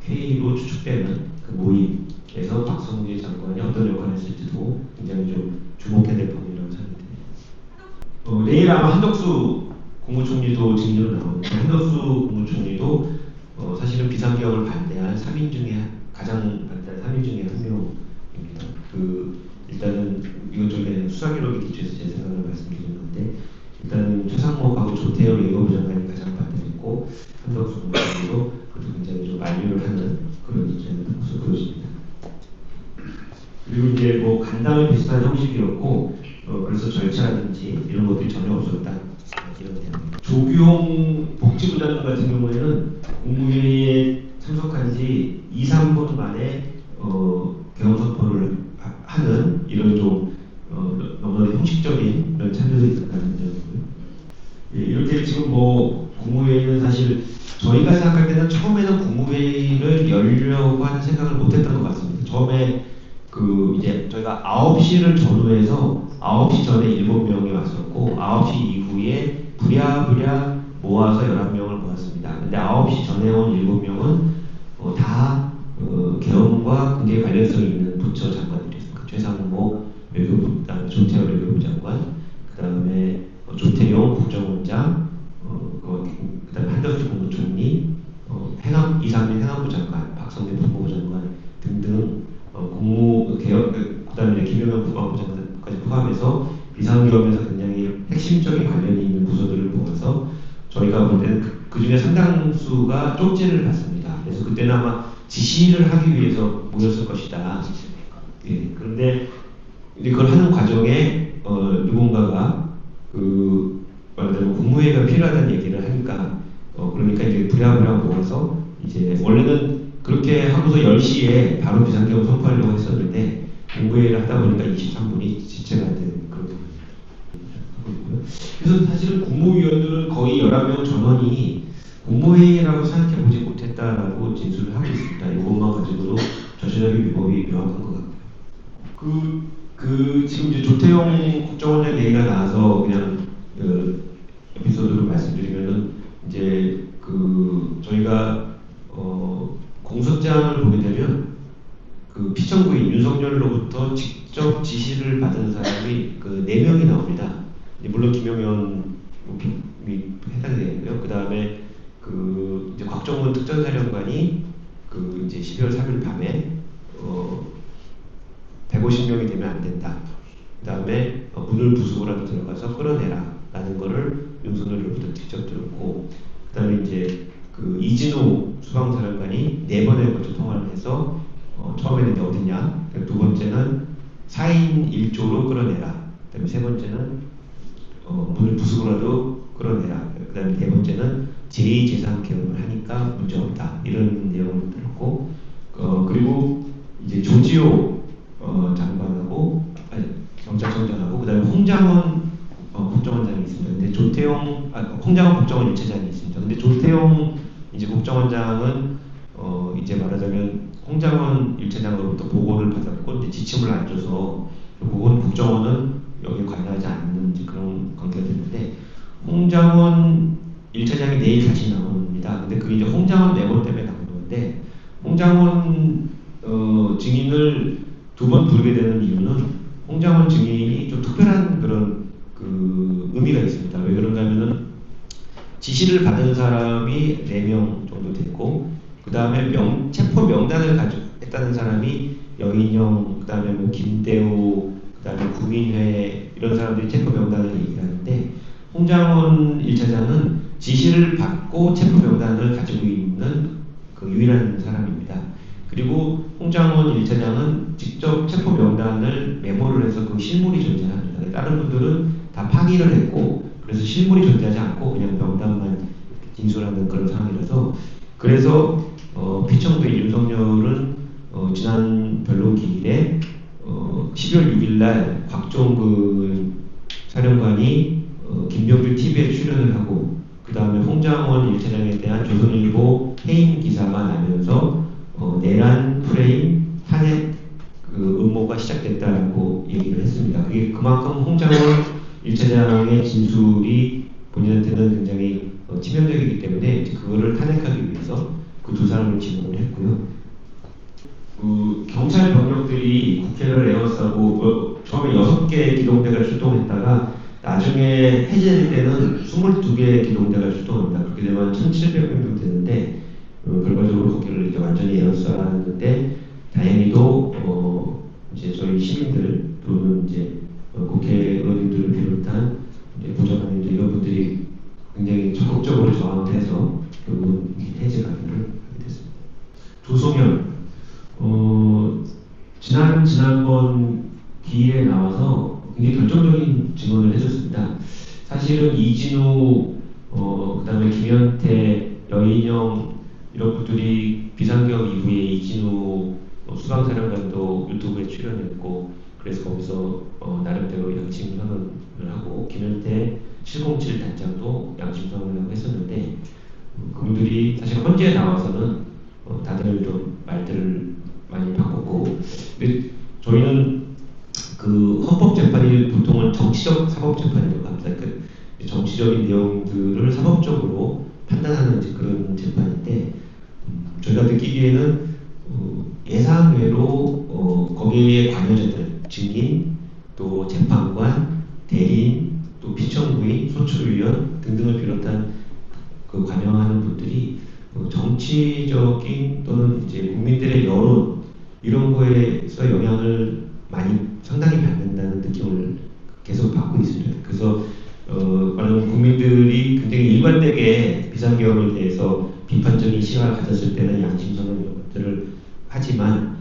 회의로 추측되는 그 모임에서 박성재 장관이 어떤 역할을 했을지도 굉장히 좀 주목해야 될 부분이라고 생각됩니다. 내일 아마 한덕수 국무총리도 증인으로 나오는데 한덕수 국무총리도 사실은 비상계엄을 반대한 3인 중에 가장 반대한 3인 중에 한 명입니다. 일단은 이건 좀 수사 기록에 기초해서 제 생각을 말씀드리는 건데 일단은 최상목하고 조태열 외교부 장관이 가장 반대했고 한덕수 국무총리도 그래도 굉장히 좀 만류를 하는 그런 입장을 보여집니다. 그리고 이제 뭐 간담회 비슷한 형식이었고 그래서 절차라든지 이런 것들이 전혀 없었다. 이런 내용입니다. 조규홍 복지부 장관 같은 경우에는 국무회의에 참석한 지 2, 3분 만에 개헌 선포를 하는 이런 좀 너무나 형식적인 이런 참여도 있었다는 점이고요. 예, 이렇게 지금 뭐 국무회의는 사실 저희가 생각할 때는 처음에는 국무회의를 열려고 하는 생각을 못했던 것 같습니다. 처음에 이제 저희가 9시를 전후해서 9시 전에 7명이 왔었고 9시 이후에 부랴부랴 모아서 11명을 모았습니다. 근데 9시 전에 온 7명은 다 개헌과 굉장히 관련성이 있는 부처 장관들이었습니다. 최상목 외교부, 그다음에 조태열 외교부 장관, 그다음에 조태용 국정원장, 그다음에 한덕수 국무총리, 이상민 행안부 장관, 박성재 법무부 장관 등등 국무개혁, 그다음에 김용현 국방부 장관까지 포함해서 비상계엄에서 굉장히 핵심적인 관련이 있는 부서들을 모아서 저희가 볼 때는 그 중에 상당수가 쪽지를 받습니다. 그래서 그때는 아마 지시를 하기 위해서 모였을 것이다. 예, 그런데 이제 그걸 하는 과정에 누군가가 말하자면 국무회의가 필요하다는 얘기를 하니까 그러니까 이제 부랴부랴 모아서 이제 원래는 그렇게 하고서 10시에 바로 비상계엄 선포하려고 했었는데 국무회의를 하다 보니까 23분이 지체가 안 되는 그런 부분이고요. 그래서 사실은 국무위원들은 거의 11명 전원이 국무회의라고 생각해보지 못했다라고 진술을 하고 있습니다. 이것만 가지고도 전체적인 위법이 명확한 것 같고요. 지금 이제 조태용 국정원장 얘기가 나와서 그냥 에피소드로 말씀드리면은 이제 저희가 공소장을 보게 되면 피청구인 윤석열로부터 직접 지시를 받은 사람이 4명이 나옵니다. 물론 김용현이 해당이 되고요. 그 다음에 이제 곽정문 특전사령관이 이제 12월 3일 밤에 150명이 되면 안 된다. 그 다음에 문을 부수고라도 들어가서 끌어내라 라는 거를 윤석열로부터 직접 들었고, 그 다음에 이제 이진우 수방사령관이 4번에 걸쳐 통화를 해서 처음에는 이제 어디냐, 두 번째는 4인 1조로 끌어내라, 그 다음에 세 번째는 문을 부수고라도 끌어내라, 그 다음에 네 번째는 제2제3계엄을 하니까 문제없다, 이런 내용을 들었고, 그리고 이제 조지호 장관하고 경찰청장하고 그 다음에 홍장원 국정원장이 있습니다. 근데 홍장원 국정원 1차장이 있습니다. 근데 조태용 이제 국정원장은 이제 말하자면 홍장원 1차장으로부터 보고를 받았고 이제 지침을 안 줘서 결국은 국정원은 여기 관여하지 않는 그런 관계가 됐는데, 홍장원 1차장이 내일 다시 나옵니다. 근데 그게 이제 홍장원 내본 때문에 나온 건데, 홍장원 증인을 2번 부르게 되는 이유는 홍장원 증인이 좀 특별한 그런 의미가 있습니다. 왜 그런가 하면은 지시를 받은 사람이 4명 정도 됐고, 그 다음에 체포 명단을 가져했다는 사람이 여인영, 그 다음에 뭐 김대우, 그 다음에 구민회, 이런 사람들이 체포 명단을 얘기하는데, 홍장원 1차장은 지시를 받고 체포 명단을 가지고 있는 유일한 사람입니다. 그리고 홍장원 1차장은 직접 체포 명단을 메모를 해서 실물이 존재합니다. 다른 분들은 다 파기를 했고 그래서 실물이 존재하지 않고 그냥 명단만 진술하는 그런 상황이라서 그래서 피청구의 윤석열은 지난 변론기일에 12월 6일 날 곽종근 사령관이 김병주 TV에 출연을 하고 그 다음에 홍장원 1차장에 대한 조선일보 해임 기사가 나면서 내란 프레임 탄핵 그 음모가 시작됐다고 얘기를 했습니다. 그게 그만큼 홍장원 1차장의 진술이 본인한테는 굉장히 치명적이기 때문에 그거를 탄핵하기 위해서 그 두 사람을 지목을 했고요. 경찰 병력들이 국회를 에워싸고 처음에 6개 기동대가 출동했다가 나중에 해제될 때는 22개 기동대가 출동합니다. 그렇게 되면 1,700명 되는데 결과적으로 국회를 이제 완전히 에워싸는데 다행히도 이제 저희 시민들 또는 이제 국회의원님들을 비롯한 이제 보좌관님들 이런 분들이 굉장히 적극적으로 저항을 해서 결국은 해제 가능을 하게 됐습니다. 조성현 지난번 기일에 나와서 굉장히 결정적인 증언을 해줬습니다. 사실은 이진우, 그 다음에 김현태, 여인영 이런 분들이 비상경 이후에 이진우 수방사령관도 유튜브에 출연했고 그래서 거기서 나름대로 양심 선언을 하고 김현태 707 단장도 양심 선언을 하고 했었는데 그분들이 사실 헌재에 나와서는 다들 좀 말들을 많이 바꿨고 근데 저희는 그 헌법재판이 보통은 정치적 사법재판이라고 합니다. 그 정치적인 내용들을 사법적으로 판단하는 그런 재판인데 저희가 느끼기에는 예상외로 거기에 관여자들, 증인, 또 재판관, 대리인, 또 피청구인, 소추위원 등등을 비롯한 그 관여하는 분들이 정치적인 또는 이제 국민들의 여론 이런 거에서 영향을 상당히 받는다는 느낌을 계속 받고 있습니다. 그래서 많은 국민들이 굉장히 일관되게 비상계엄에 대해서 비판적인 시각을 가졌을 때는 양심선언 이런 것들을 하지만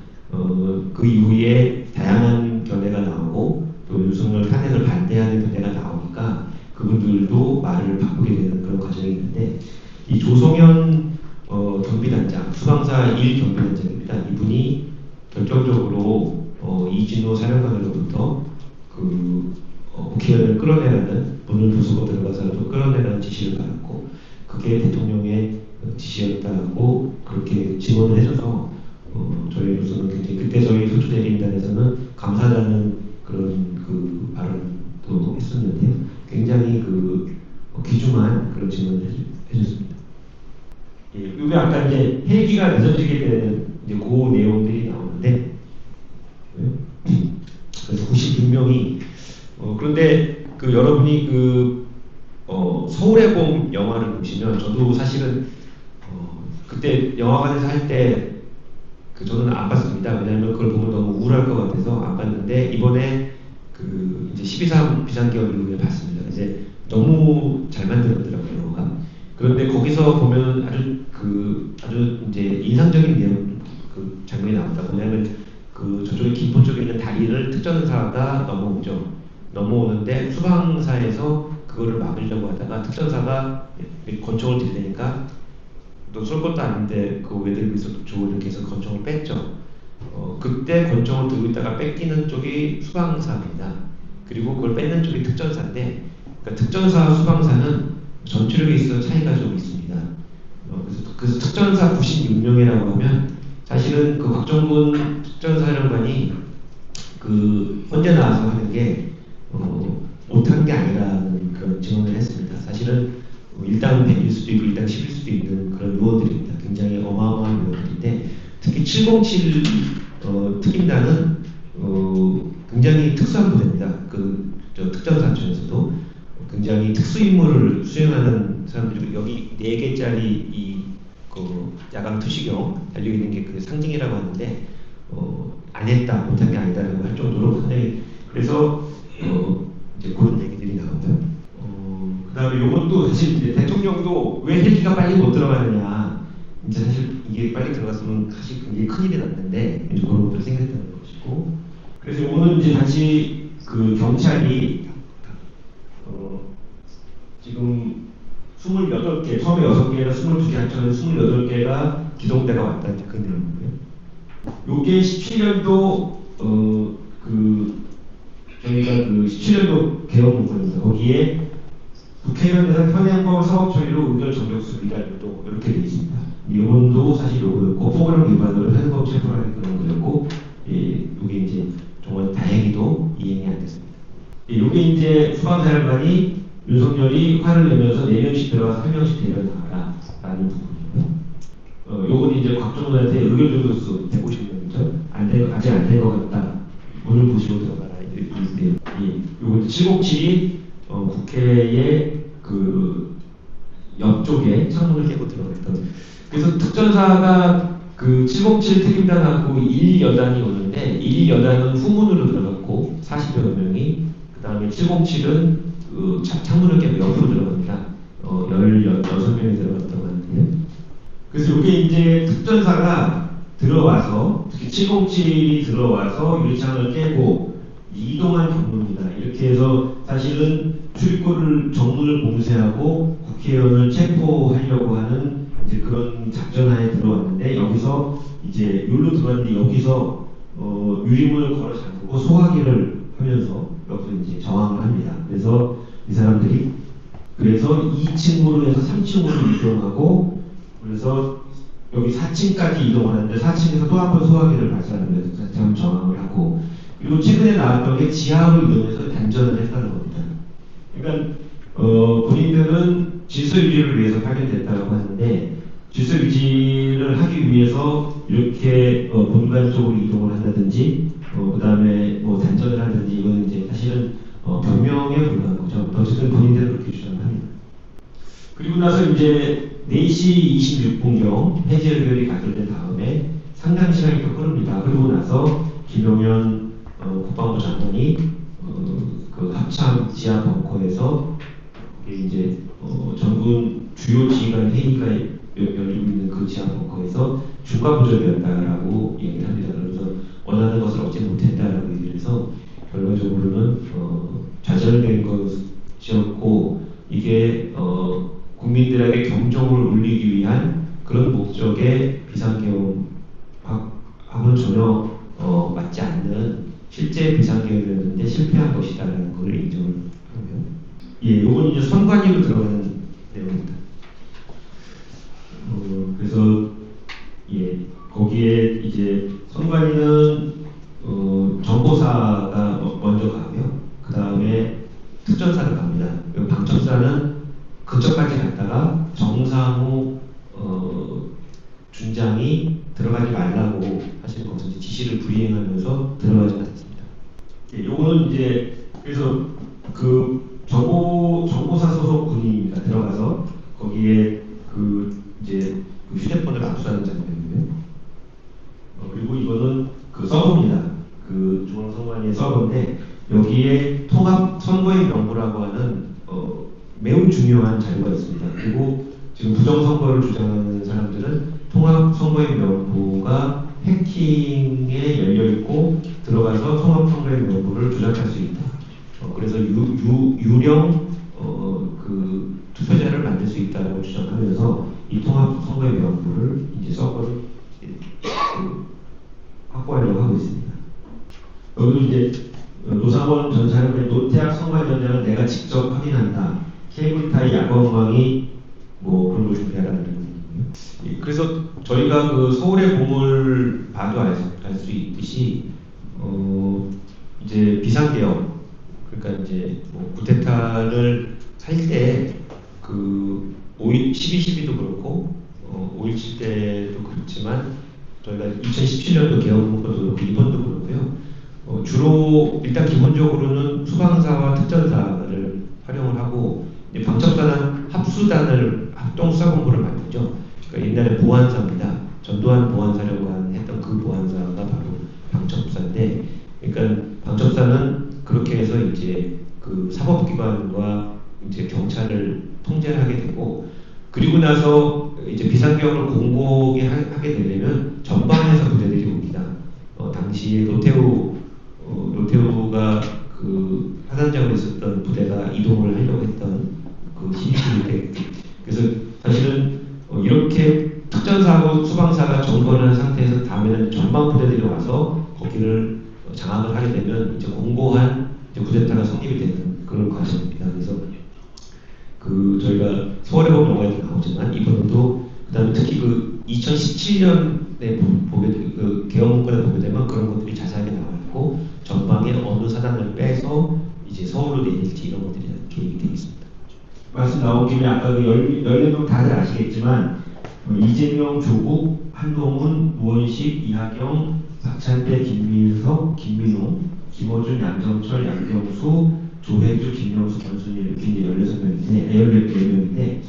그 이후에 다양한 견해가 나오고 또 윤석열 탄핵을 반대하는 견해가 나오니까 그분들도 말을 바꾸게 되는 그런 과정이 있는데 이 조성현 경비단장, 수방사 1 경비단장입니다. 이분이 결정적으로 이진호 사령관으로부터 국회의원을 끌어내라는 문을 부수고 들어가서라도 끌어내라는 지시를 받았고 그게 대통령의 지시였다고 그렇게 증언을 해줘서 저희로서는 굉장히 그때 저희 소추대리인단에서는 감사하다는 그런 그 발언도 했었는데요. 굉장히 귀중한 그런 증언을 해줬습니다. 예, 이게 아까 이제 헬기가 늦어지게 되는 이제 그 내용들이 나오는데 그래서 96명이 그런데 여러분이 서울의 봄 영화를 보시면 저도 사실은 그때 영화관에서 할 때 저는 안 봤습니다. 왜냐하면 그걸 보면 너무 우울할 것 같아서 안 봤는데 이번에 이제 12.3 비상계엄 이후에 봤습니다. 이제 너무 잘 만들었더라고요 영화가. 그런데 거기서 보면 아주 이제 인상적인 내용 장면이 나옵니다. 뭐냐면 저쪽에 김포 쪽에 있는 다리를 특전사가 넘어오는데 수방사에서 그거를 막으려고 하다가 특전사가 권총을 들이대니까 또 쏠 것도 아닌데 왜 들고 있어도 좋은 이렇게 해서 권총을 뺐죠. 그때 권총을 들고 있다가 뺏기는 쪽이 수방사입니다. 그리고 그걸 뺏는 쪽이 특전사인데 그러니까 특전사와 수방사는 전투력에 있어서 차이가 좀 있습니다. 그래서 특전사 96명이라고 하면 사실은 곽종근 특전사령관이 헌재 나와서 하는 게 못한 게 아니라는 그런 증언을 했습니다. 사실은 1당 100일 수도 있고 1당 10일 수도 있는 그런 요원들입니다. 굉장히 어마어마한 요원들인데 특히 707 특임단은 굉장히 특수한 부대입니다. 특전사 중에서도 굉장히 특수임무를 수행하는 사람들이고 여기 4개짜리 야광 투시경 달려있는 게 그 상징이라고 하는데 안 했다, 못한 게 아니다라고 할 정도로 상당히 그래서 이제 그런 얘기들이 나옵니다. 그 다음에 이것도 사실 이제 대통령도 왜 헬기가 빨리 못 들어가느냐 이제 사실 이게 빨리 들어갔으면 사실 굉장히 큰일이 났는데 이제 그런 것도 생겼다는 것이고 그래서 이거는 이제 다시 경찰이 예, 처음에 6개에서 22개 합쳐서 28개가 기동대가 왔다 이제 그 내용이고요. 요게 17년도 저희가 그 17년도 개헌 문건입니다. 거기에 국회의원에서 현행법 사법 처리로 의결 정격수 미달도 이렇게 되어 있습니다. 이번도 사실 요거였고 포괄형 위반으로 현행법 체포를 하는 그런 거였고, 예, 요게 이제 정말 다행히도 이행이 안 됐습니다. 예, 요게 이제 수방사령관이 윤석열이 화를 내면서 4명씩 들어가서 1명씩 데려나가라 라는 부분이고요. 요건 이제 곽정훈한테 의결 정격수 150명이죠. 아직 안 된 것 같다. 문을 부시고 들어가라. 이렇게 예, 요건 707이 국회의 그 옆쪽에 창문을 깨고 들어갔던. 그래서 특전사가 그 707 특임단하고 1여단이 오는데 1여단은 후문으로 들어갔고 40여 명이, 그 다음에 707은 그 창문을 깨고 옆으로 들어갑니다. 16명이 들어갔다고 하는데요. 그래서 이게 이제 특전사가 들어와서, 특히 707이 들어와서 유리창을 깨고 이동한 경로입니다. 이렇게 해서 사실은 출입구를 정문을 봉쇄하고 국회의원을 체포하려고 하는 이제 그런 작전하에 들어왔는데, 여기서 이제 율로 들어왔는데 여기서 유리문을 걸어 잠그고 소화기를 하면서 여기서 이제 저항을 합니다. 그래서 이 사람들이 2층으로 해서 3층으로 이동하고, 그래서 여기 4층까지 이동을 하는데 4층에서 또 한 번 소화기를 발사하면서 다시 한번 저항을 하고, 그리고 최근에 나왔던 게 지하로 이동해서 단전을 했다는 겁니다. 그러니까 본인들은 질서 유지를 위해서 파견됐다고 하는데, 질서 유지를 하기 위해서 이렇게 본관 쪽으로 이동을 한다든지, 그 다음에 뭐 단전을 하든지, 이거는 이제 사실은 변명에 불과한 거죠. 어쨌든 본인들은 그렇게 주장을 합니다. 그리고 나서 이제 4시 26분경 해제 의결이 가결된 다음에 상당 시간이 또 흐릅니다. 그리고 나서 김용현 국방부 장관이 그 합참 지하 벙커에서 이제 전군 주요 지휘관 회의가 열리고 있는 그 지하 벙커에서 중과 부적이었다라고 얘기를 합니다. 그래서 원하는 것을 얻지 못했다라고 얘기를 해서 결과적으로는 좌절된 것이었고, 이게 국민들에게 경종을 울리기 위한 그런 목적의 비상계엄하고는 전혀 맞지 않는 실제 비상계엄이었는데 실패한 것이다라는 것을 인정을 하고요. 예, 요건 이제 선관위로 들어가는 내용입니다. 그래서 예, 거기에 이제 선관위는 정보사가 먼저 가고요. 그 다음에 특전사를 갑니다. 방첩사는 그쪽까지 갔다가 정상우 준장이 들어가지 말라고 하신 것을 지시를 불이행하면서 들어가지 않았습니다. 예, 요거는 이제 그래서 그 정보사 소속 군인입니다. 들어가서 거기에 그 이제 그 휴대폰을 압수하는 장면이고요. 그리고 이거는 그 서버입니다. 그 중앙선관위의 서버인데, 여기에 통합 선거의 명부라고 하는 매우 중요한 자료가 있습니다. 그리고 지금 부정선거를 주장하는 사람들은 통합 선거의 명부가 해킹에 열려있고 들어가서 통합 선거의 명부를 조작할 수 있다. 그래서 유령 그 투표자를 만들 수 있다라고 주장하면서 이 통합 선거의 명부를 이제 서버를 확보하려고 하고 있습니다. 여기도 이제 노상원 전 사령관의 노태학 선관위원장은 내가 직접 확인한다. 케이블타이 야광망이 뭐 그런 걸 준비하라는 거거든요. 그래서 저희가 그 서울의 봄을 봐도 알 수 있듯이 이제 비상계엄, 그러니까 이제 뭐 쿠데타를 할 때 그 12.12도 그렇고 5.17 때도 그렇지만 저희가 2017년도 개헌문건도 그렇고 이번도 그렇고요. 주로 일단 기본적으로는 수방사와 특전사를 활용을 하고, 이제 방첩사는 합수단을 합동수사본부를 만들죠. 그러니까 옛날에 보안사입니다. 전두환 보안사령관 했던 그 보안사가 바로 방첩사인데, 그러니까 방첩사는 그렇게 해서 이제 그 사법기관과 이제 경찰을 통제를 하게 되고, 그리고 나서 이제 비상계엄을 공고하게 하게 되려면 전방에서 부대들이 옵니다. 당시 로테우가 그 화산장으로 있었던 부대가 이동을 하려고 했던 그 12부대. 그래서 와서 거기를 장악을 하게 되면 이제 공고한 이제 쿠데타가 성립이 되는 그런 과정입니다. 그래서 저희가 서울의 법 영화에도 나오지만 이번에도 그다음에 특히 2017년에 보게 개헌 문건에 보게 되면 그런 것들이 자세하게 나와 있고 전방에 어느 사단을 빼서 이제 서울로 내릴지 이런 것들이 계획이 되어 있습니다. 말씀 나온 김에 아까 14명 다들 아시겠지만 이재명, 조국, 한동훈, 우원식, 이하경, 박찬대, 김민석, 김민호, 김어준, 양정철, 양경수, 조혜주, 김명수, 권순일 이렇게 이제 14명인데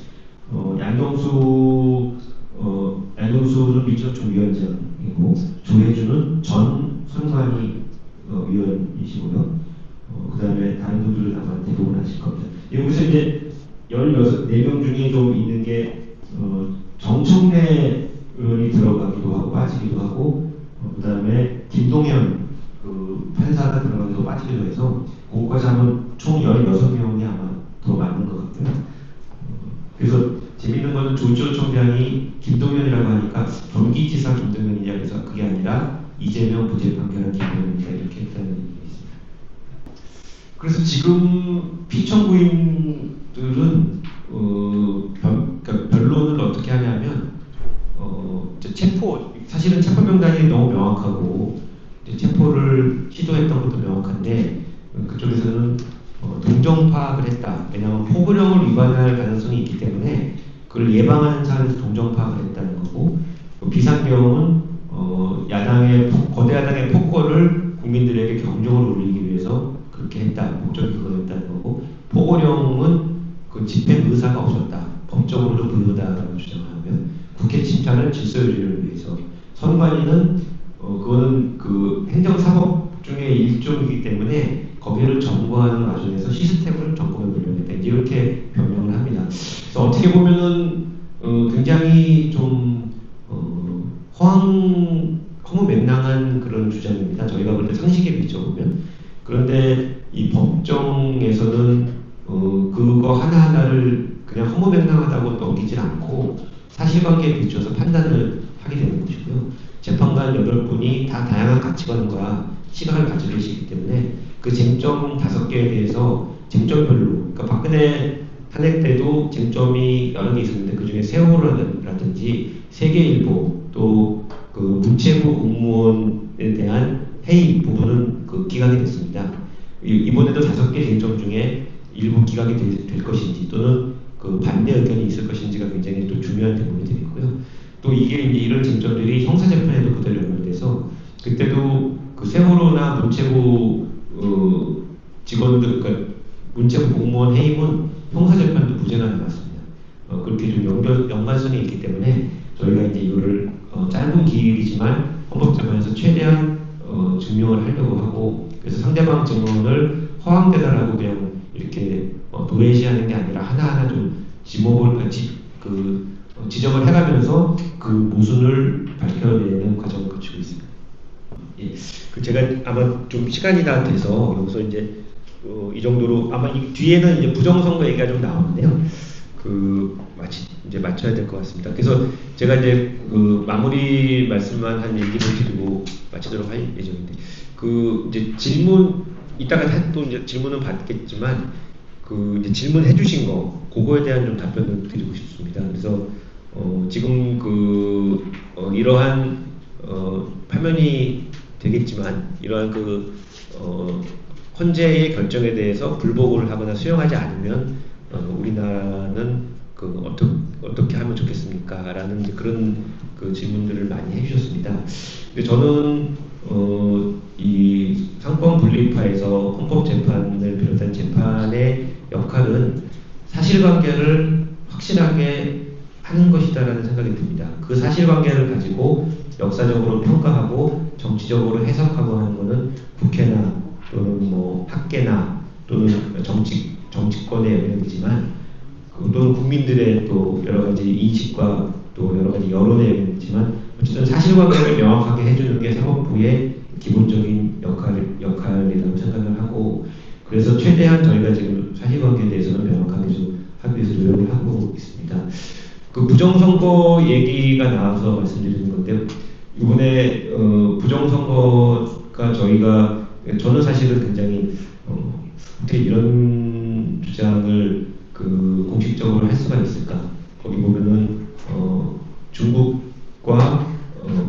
양경수는 민주노총위원장이고 조혜주는 전 선관위 위원이시고요. 그 다음에 다른 분들은 아마 대부분 하실 겁니다. 여기서 이제 14명 중에 좀 있는 게 정청래 의원이 들어가기도 하고 빠지기도 하고 그 다음에 김동연 판사가 들어가기도 빠지기도 해서 그것까지 하면 총 16명이 아마 더 맞는 것 같고요. 그래서 재밌는 거는 조지호 총장이 김동연이라고 하니까 경기지사 김동연이냐 그래서 그게 아니라 이재명 부재 판결한 김동연이다 이렇게 했다는 얘기가 있습니다. 그래서 지금 피청구인들은 그러니까 변론을 어떻게 하냐면 사실은 체포 명단이 너무 명확하고 체포를 시도했던 것도 명확한데 그쪽에서는 동정 파악을 했다. 왜냐하면 포고령을 위반할 가능성이 있기 때문에 그걸 예방하는 차원에서 동정 파악을 했다는 거고 비상경은 거대 야당의 폭거를 국민들에게 경종을 울리기 위해서 그렇게 했다. 목적이 그거였다는 거고 포고령은 그 집행 의사가 없었다. 법적으로도 불효다라고 주장하면 국회 침탈을 질서 유지를 위해서 선관위는 그거는 그 행정사법 중에 일종이기 때문에 거기를 점거하는 과정에서 시스템을 점검해 보려고 했다. 이렇게 변명을 합니다. 그래서 어떻게 보면은 굉장히 좀 허무맹랑한 그런 주장입니다. 저희가 볼 때 상식에 비춰보면. 그런데 이 법정에서는 그거 하나하나를 그냥 허무맹랑하다고 넘기질 않고 사실관계에 비춰서 판단을 하게 되는 것이고요. 재판관 8분이 다 다양한 가치관과 시각을 가지고 계시기 때문에 그 쟁점 5개에 대해서 쟁점별로, 그러니까 박근혜 탄핵 때도 쟁점이 여러 개 있었는데 그 중에 세월호라든지 세계일보 또 그 문체부 공무원에 대한 해임 부분은 그 기각이 됐습니다. 이번에도 5개 쟁점 중에 일부 기각이 될 것인지 또는 그 반대 의견이 있을 것인지가 굉장히 또 중요한 대목이 되겠고요. 또 이게 이제 이런 쟁점들이 형사재판에도 그대로 연결돼서 그때도 그 세월호나 문체부 직원들, 그러니까 문체부 공무원 해임은 형사재판도 무죄가 나왔습니다. 그렇게 좀 연관성이 있기 때문에 저희가 이제 이거를 짧은 기일이지만 헌법재판에서 최대한 증명을 하려고 하고 그래서 상대방 증언을 허황되다라고 그냥 이렇게 도외시하는 게 아니라 하나하나 좀 지적을 해가면서 그 모순을 밝혀내는 과정을 거치고 있습니다. 예, 제가 아마 좀 시간이 다 돼서 여기서 이제 이 정도로 아마 이 뒤에는 이제 부정선거 얘기가 좀 나오는데요. 이제 맞춰야 될 것 같습니다. 그래서 제가 이제 마무리 말씀만 한 얘기를 드리고 마치도록 할 예정인데, 이제 질문 이따가 또 이제 질문은 받겠지만 이제 질문해 주신 그거에 대한 좀 답변을 드리고 싶습니다. 그래서 지금 이러한 파면이 되겠지만 이러한 헌재의 결정에 대해서 불복을 하거나 수용하지 않으면 우리나라는 어떻게 하면 좋겠습니까? 라는 그런 질문들을 많이 해주셨습니다. 근데 저는 이 상권 분립화에서 헌법재판을 비롯한 재판의 역할은 사실관계를 확실하게 하는 것이다라는 생각이 듭니다. 그 사실관계를 가지고 역사적으로 평가하고 정치적으로 해석하고 하는 것은 국회나 또는 학계나 또는 정치권의 영역이지만 또는 국민들의 또 여러 가지 인식과 또 여러 가지 여론의 영역이지만 어쨌든 사실관계를 명확하게 해주는 게 사법부의 기본적인 역할이라고 생각을 하고 그래서 최대한 저희가 지금 사실관계에 대해서는 명확하게 좀 하기 위해서 노력을 하고 있습니다. 부정선거 얘기가 나와서 말씀드리는 건데 이번에 부정선거 선거가 저는 사실은 굉장히 어떻게 이런 주장을 공식적으로 할 수가 있을까? 거기 보면은 중국과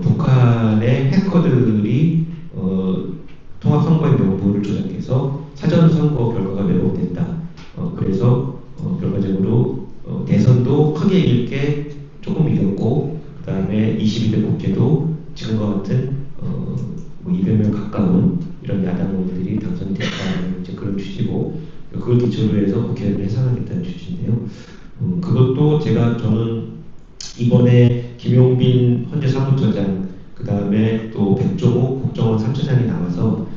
북한의 해커들이 통합선거의 명부를 조작해서 사전선거 결과가 왜곡됐다. 그래서 결과적으로 대선도 크게 이길 게 조금 이겼고, 그 다음에 22대 국회도 지금과 같은 200명 가까운 이런 야당 의원들이 당선됐다는 이제 그런 취지고, 그걸 기초로 해서 국회를 해산하겠다는 취지인데요. 그것도 저는 이번에 김용빈 헌재 사무처장, 그 다음에 또 백종욱 국정원 3차장이 나와서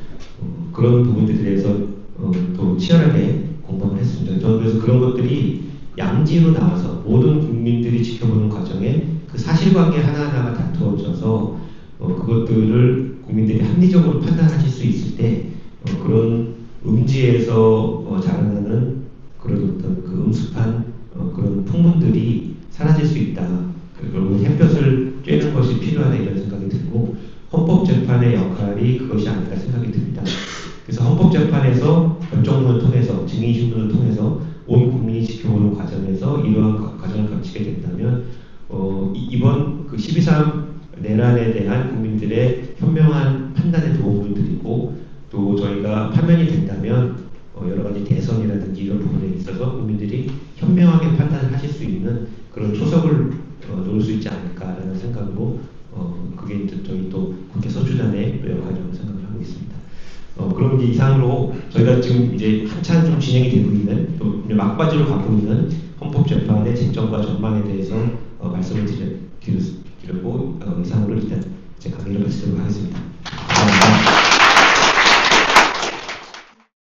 그런 부분들에 대해서 또 치열하게 공방을 했습니다. 저는 그래서 그런 것들이 양지로 나와서 모든 국민들이 지켜보는 과정에 그 사실관계 하나하나가 다투어져서 그것들을 국민들이 합리적으로 판단하실 수 있을 때 그런 음지에서 자라나는 그런 어떤 그 음습한 그런 풍문들이 사라질 수 있다. 그리고 햇볕을 쬐는 것이 필요하다 이런 생각이 들고 헌법재판의 역할이 그것이 아닐까 생각이 듭니다. 그래서 헌법재판에서 변정문을 통해서 증인신문을 통해서 온 국민이 지켜보는 과정에서 이러한 과정을 거치게 된다면 이번 그 12.3 내란에 대한 국민들의 현명한 판단에 도움을 드리고 또 저희가 파면이 된다면 여러 가지 대선이라든지 이런 부분에 있어서 국민들이 현명하게 판단을 하실 수 있는 그런 초석을 놓을 수 있지 않을까라는 생각으로 그게 이제 저희 또 국회 소추단의 역할이라고 생각을 하고 있습니다. 그럼 이제 이상으로 저희가 지금 이제 한참 좀 진행이 되고 있는 또 막바지로 가고 있는 헌법재판의 쟁점과 전망에 대해서 말씀을 드리려고 이상으로 일단 제 강의를 마치도록 하겠습니다.